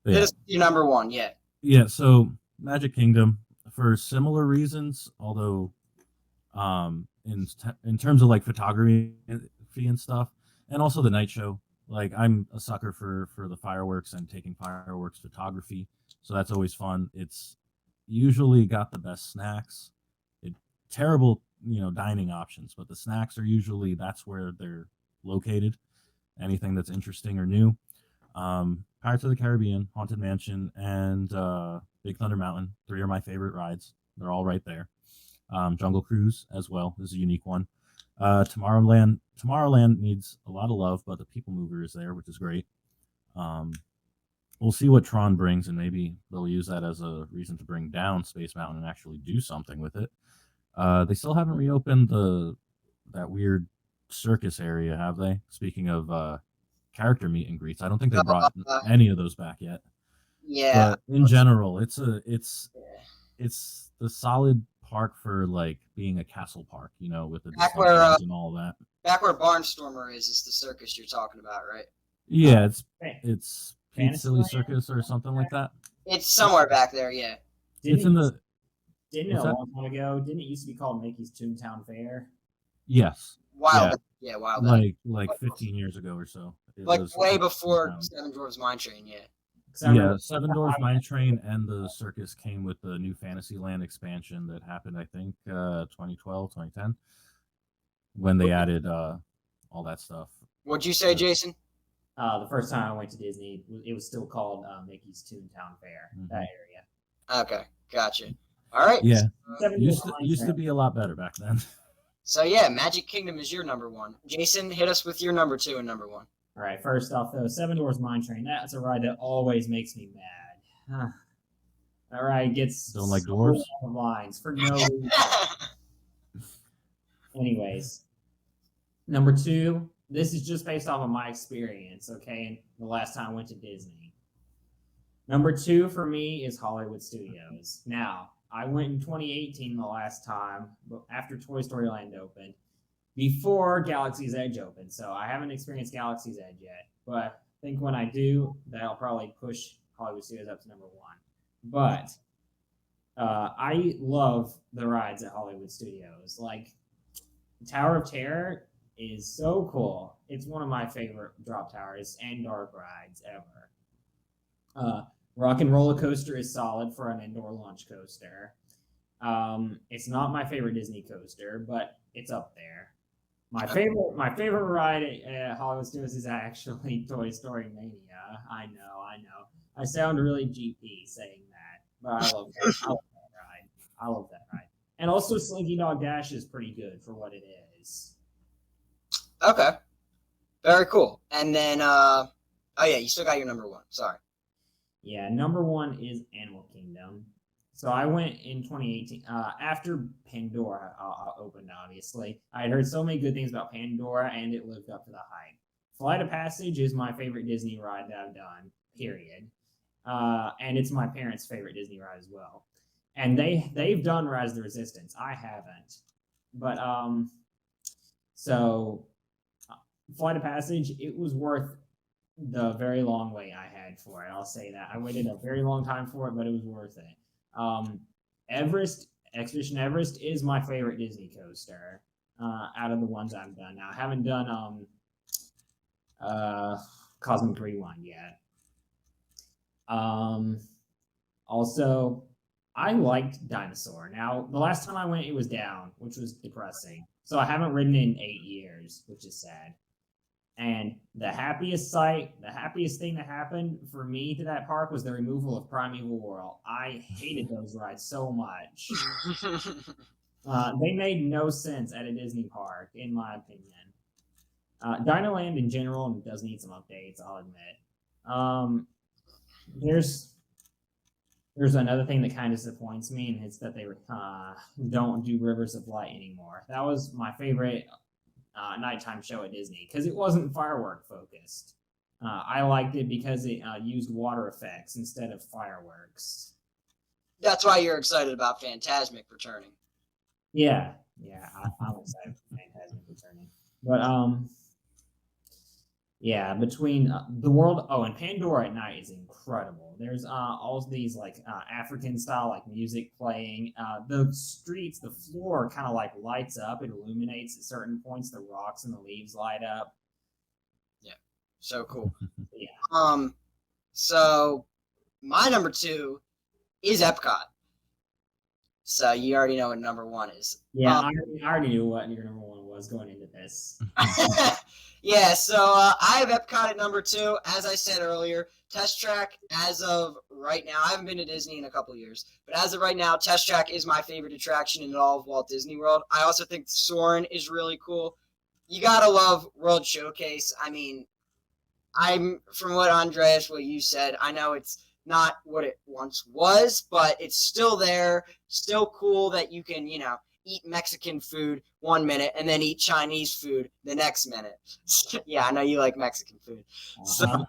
This is your number 1, yeah. Yeah, so Magic Kingdom, for similar reasons, although in terms of like photography and stuff, and also the night show, like I'm a sucker for the fireworks and taking fireworks photography, so that's always fun. It's usually got the best snacks. Terrible dining options, but the snacks are usually, that's where they're located. Anything that's interesting or new. Pirates of the Caribbean, Haunted Mansion, and Big Thunder Mountain, 3 are my favorite rides. They're all right there. Jungle Cruise as well is a unique one. Tomorrowland needs a lot of love, but the People Mover is there, which is great. we'll see what Tron brings, and maybe they'll use that as a reason to bring down Space Mountain and actually do something with it. They still haven't reopened that weird circus area, have they? Speaking of character meet and greets, I don't think they brought any of those back yet. Yeah. But in general, it's the solid park for like being a castle park, with the Back where, distinctions and all that. Back where Barnstormer is the circus you're talking about, right? Yeah, it's Pete Silly Fantasyland? Circus or something like that. It's somewhere back there, yeah. It's in the Didn't it what's a that? long time ago? Didn't it used to be called Mickey's Toontown Fair? Yes, Wild. Yeah, Wild. like 15 years ago or so. It Like was way before Toontown. Seven Dwarfs Mine Train, yeah. 'Cause I Yeah, remember- Seven Dwarfs Mine Train and the circus came with the new Fantasyland expansion that happened, I think, 2012, 2010, when they added all that stuff. What'd you say, Jason? The first time I went to Disney, it was still called Mickey's Toontown Fair. Mhm. That area. Okay, gotcha. All right. Yeah, Seven used Dwarfs Mine to Train. be a lot better back then. So yeah, Magic Kingdom is your number one. Jason, hit us with your number 2 and number 1. All right. First off, though, Seven Dwarfs Mine Train. That's a ride that always makes me mad. That ride gets Don't like so dwarves? off the lines for no reason. Anyways, number 2. This is just based off of my experience, okay? And the last time I went to Disney. Number 2 for me is Hollywood Studios. Now, I went in 2018 the last time, but after Toy Story Land opened, before Galaxy's Edge opened. So I haven't experienced Galaxy's Edge yet, but I think when I do, that'll probably push Hollywood Studios up to number 1. But I love the rides at Hollywood Studios. Like Tower of Terror is so cool. It's one of my favorite drop towers and dark rides ever. Rock and Roller Coaster is solid for an indoor launch coaster. It's not my favorite Disney coaster, but it's up there. My favorite ride at Hollywood Studios is actually Toy Story Mania. I know. I sound really GP saying that, but I love that ride. And also Slinky Dog Dash is pretty good for what it is. Okay. Very cool. And then oh yeah, you still got your number 1. Sorry. Yeah, number 1 is Animal Kingdom. So I went in 2018 after Pandora opened. Obviously, I had heard so many good things about Pandora, and it lived up to the hype. Flight of Passage is my favorite Disney ride that I've done. Period. And it's my parents' favorite Disney ride as well. And they've done Rise of the Resistance. I haven't, but so Flight of Passage, it was worth the very long wait I had for it. I'll say that. I waited a very long time for it, but it was worth it. Expedition Everest is my favorite Disney coaster out of the ones I've done. Now, I haven't done Cosmic Rewind yet. Also, I liked Dinosaur. Now, the last time I went, it was down, which was depressing. So I haven't ridden it in 8 years, which is sad. And the happiest thing that happened for me to that park was the removal of Primeval World. I hated those rides so much. They made no sense at a Disney park, in my opinion. Dinoland in general does need some updates, I'll admit. There's another thing that kind of disappoints me, and it's that they don't do Rivers of Light anymore. That was my favorite nighttime show at Disney because it wasn't firework focused. I liked it because it used water effects instead of fireworks. That's why you're excited about Fantasmic returning. Yeah, I'm excited for Fantasmic returning. But yeah, between the world, and Pandora at night is incredible. There's all these like African style like music playing. The streets, the floor kind of like lights up. It illuminates at certain points. The rocks and the leaves light up. Yeah, so cool. Yeah. So my number 2 is Epcot. So you already know what number 1 is. Yeah, I already knew what your number 1 was going into this. Yeah, so I have Epcot at number 2. As I said earlier, Test Track, as of right now, I haven't been to Disney in a couple years, but as of right now, Test Track is my favorite attraction in all of Walt Disney World. I also think Soarin' is really cool. You gotta love World Showcase. I mean, I'm from what you said, I know it's not what it once was, but it's still there, still cool that you can, eat Mexican food 1 minute and then eat Chinese food the next minute. Yeah, I know you like Mexican food. So,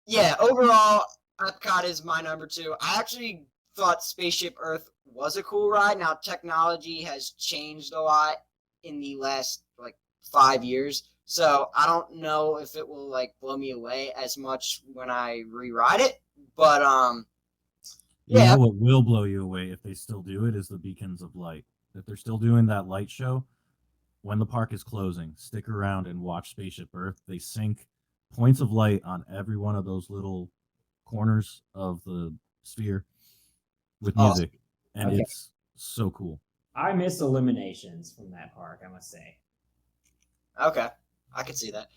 yeah, overall, Epcot is my number 2. I actually thought Spaceship Earth was a cool ride. Now, technology has changed a lot in the last, 5 years. So I don't know if it will, blow me away as much when I re-ride it. But, You yeah. know what will blow you away if they still do it is the beacons of light. If they're still doing that light show, when the park is closing, stick around and watch Spaceship Earth. They sink points of light on every one of those little corners of the sphere with music, and it's so cool. I miss Illuminations from that park, I must say. Okay, I can see that.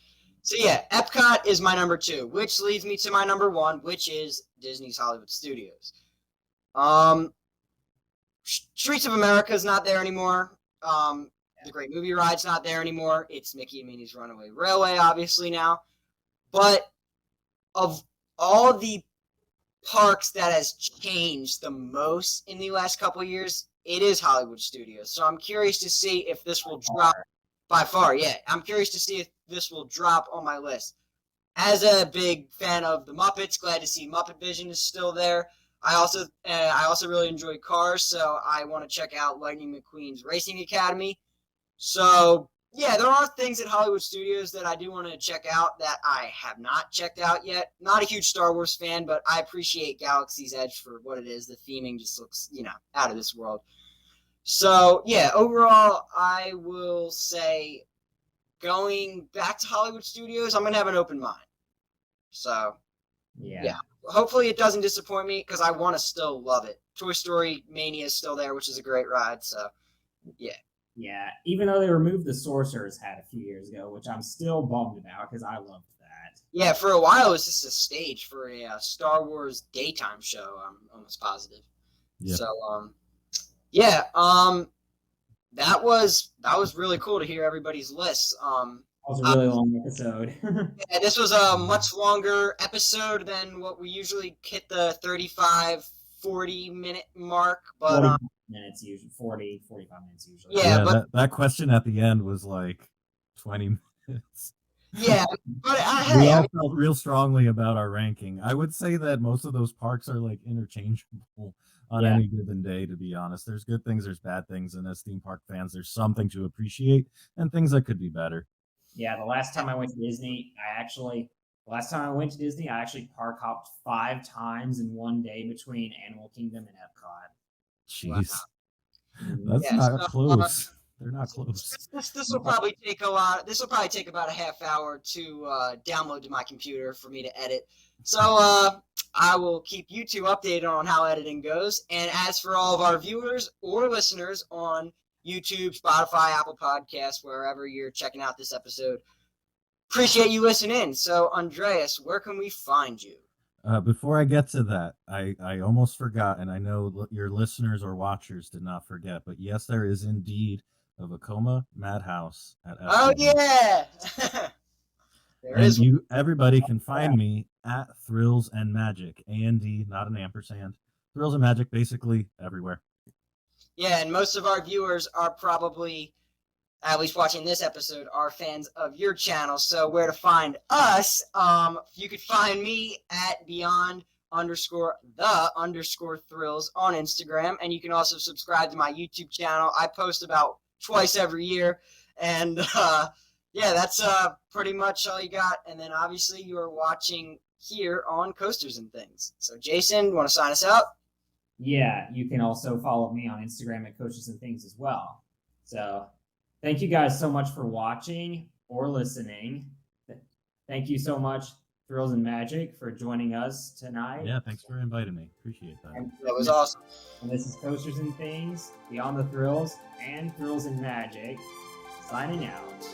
So yeah, Epcot is my number 2, which leads me to my number 1, which is Disney's Hollywood Studios. Streets of America is not there anymore. The Great Movie Ride's not there anymore. It's Mickey and Minnie's Runaway Railway, obviously, now. But of all the parks that has changed the most in the last couple of years, it is Hollywood Studios. So I'm curious to see if this will drop by far. Yeah, I'm curious to see if this will drop on my list. As a big fan of the Muppets, glad to see Muppet Vision is still there. I also really enjoy Cars, so I want to check out Lightning McQueen's Racing Academy. So yeah, there are things at Hollywood Studios that I do want to check out that I have not checked out yet. Not a huge Star Wars fan, but I appreciate Galaxy's Edge for what it is. The theming just looks, out of this world. So yeah, overall, I will say going back to Hollywood Studios, I'm going to have an open mind. So yeah. Hopefully it doesn't disappoint me because I want to still love it. Toy Story Mania is still there, which is a great ride. So yeah. Yeah, even though they removed the Sorcerer's Hat a few years ago, which I'm still bummed about because I loved that. Yeah, for a while it was just a stage for a Star Wars daytime show. I'm almost positive. Yeah. So yeah, that was really cool to hear everybody's lists. That was a really long episode. Yeah, this was a much longer episode than what we usually hit the 35-40 minute mark, but 40 minutes usually, 45 minutes usually. Yeah, but that question at the end was like 20 minutes. Yeah, but we all felt real strongly about our ranking. I would say that most of those parks are like interchangeable on any given day, to be honest. There's good things, there's bad things, and as theme park fans, there's something to appreciate and things that could be better. Yeah, the last time I went to Disney, I actually park hopped 5 times in one day between Animal Kingdom and Epcot. Jeez. Wow. That's not close. They're not close. This will probably take a lot. This will probably take about a half hour to download to my computer for me to edit. So I will keep you two updated on how editing goes. And as for all of our viewers or listeners on YouTube, Spotify, Apple Podcasts, wherever you're checking out this episode, appreciate you listening. So Andreas, where can we find you? Before I get to that, I almost forgot, and I know your listeners or watchers did not forget, but yes, there is indeed a Vekoma Madhouse at Efteling. Oh yeah. Everybody can find me at Thrills and Magic, A-N-D, not an ampersand. Thrills and Magic, basically everywhere. Yeah, and most of our viewers are probably, at least watching this episode, are fans of your channel. So where to find us? You could find me at beyond_the_thrills on Instagram, and you can also subscribe to my YouTube channel. I post about twice every year, and yeah, that's pretty much all you got. And then obviously you are watching here on Coasters and Things. So Jason, you want to sign us out? Yeah, you can also follow me on Instagram at Coasters and Things as well. So thank you guys so much for watching or listening. Thank you so much, Thrills and Magic, for joining us tonight. Yeah, thanks for inviting me. Appreciate that. That was awesome. And this is Coasters and Things, Beyond the Thrills, and Thrills and Magic, signing out.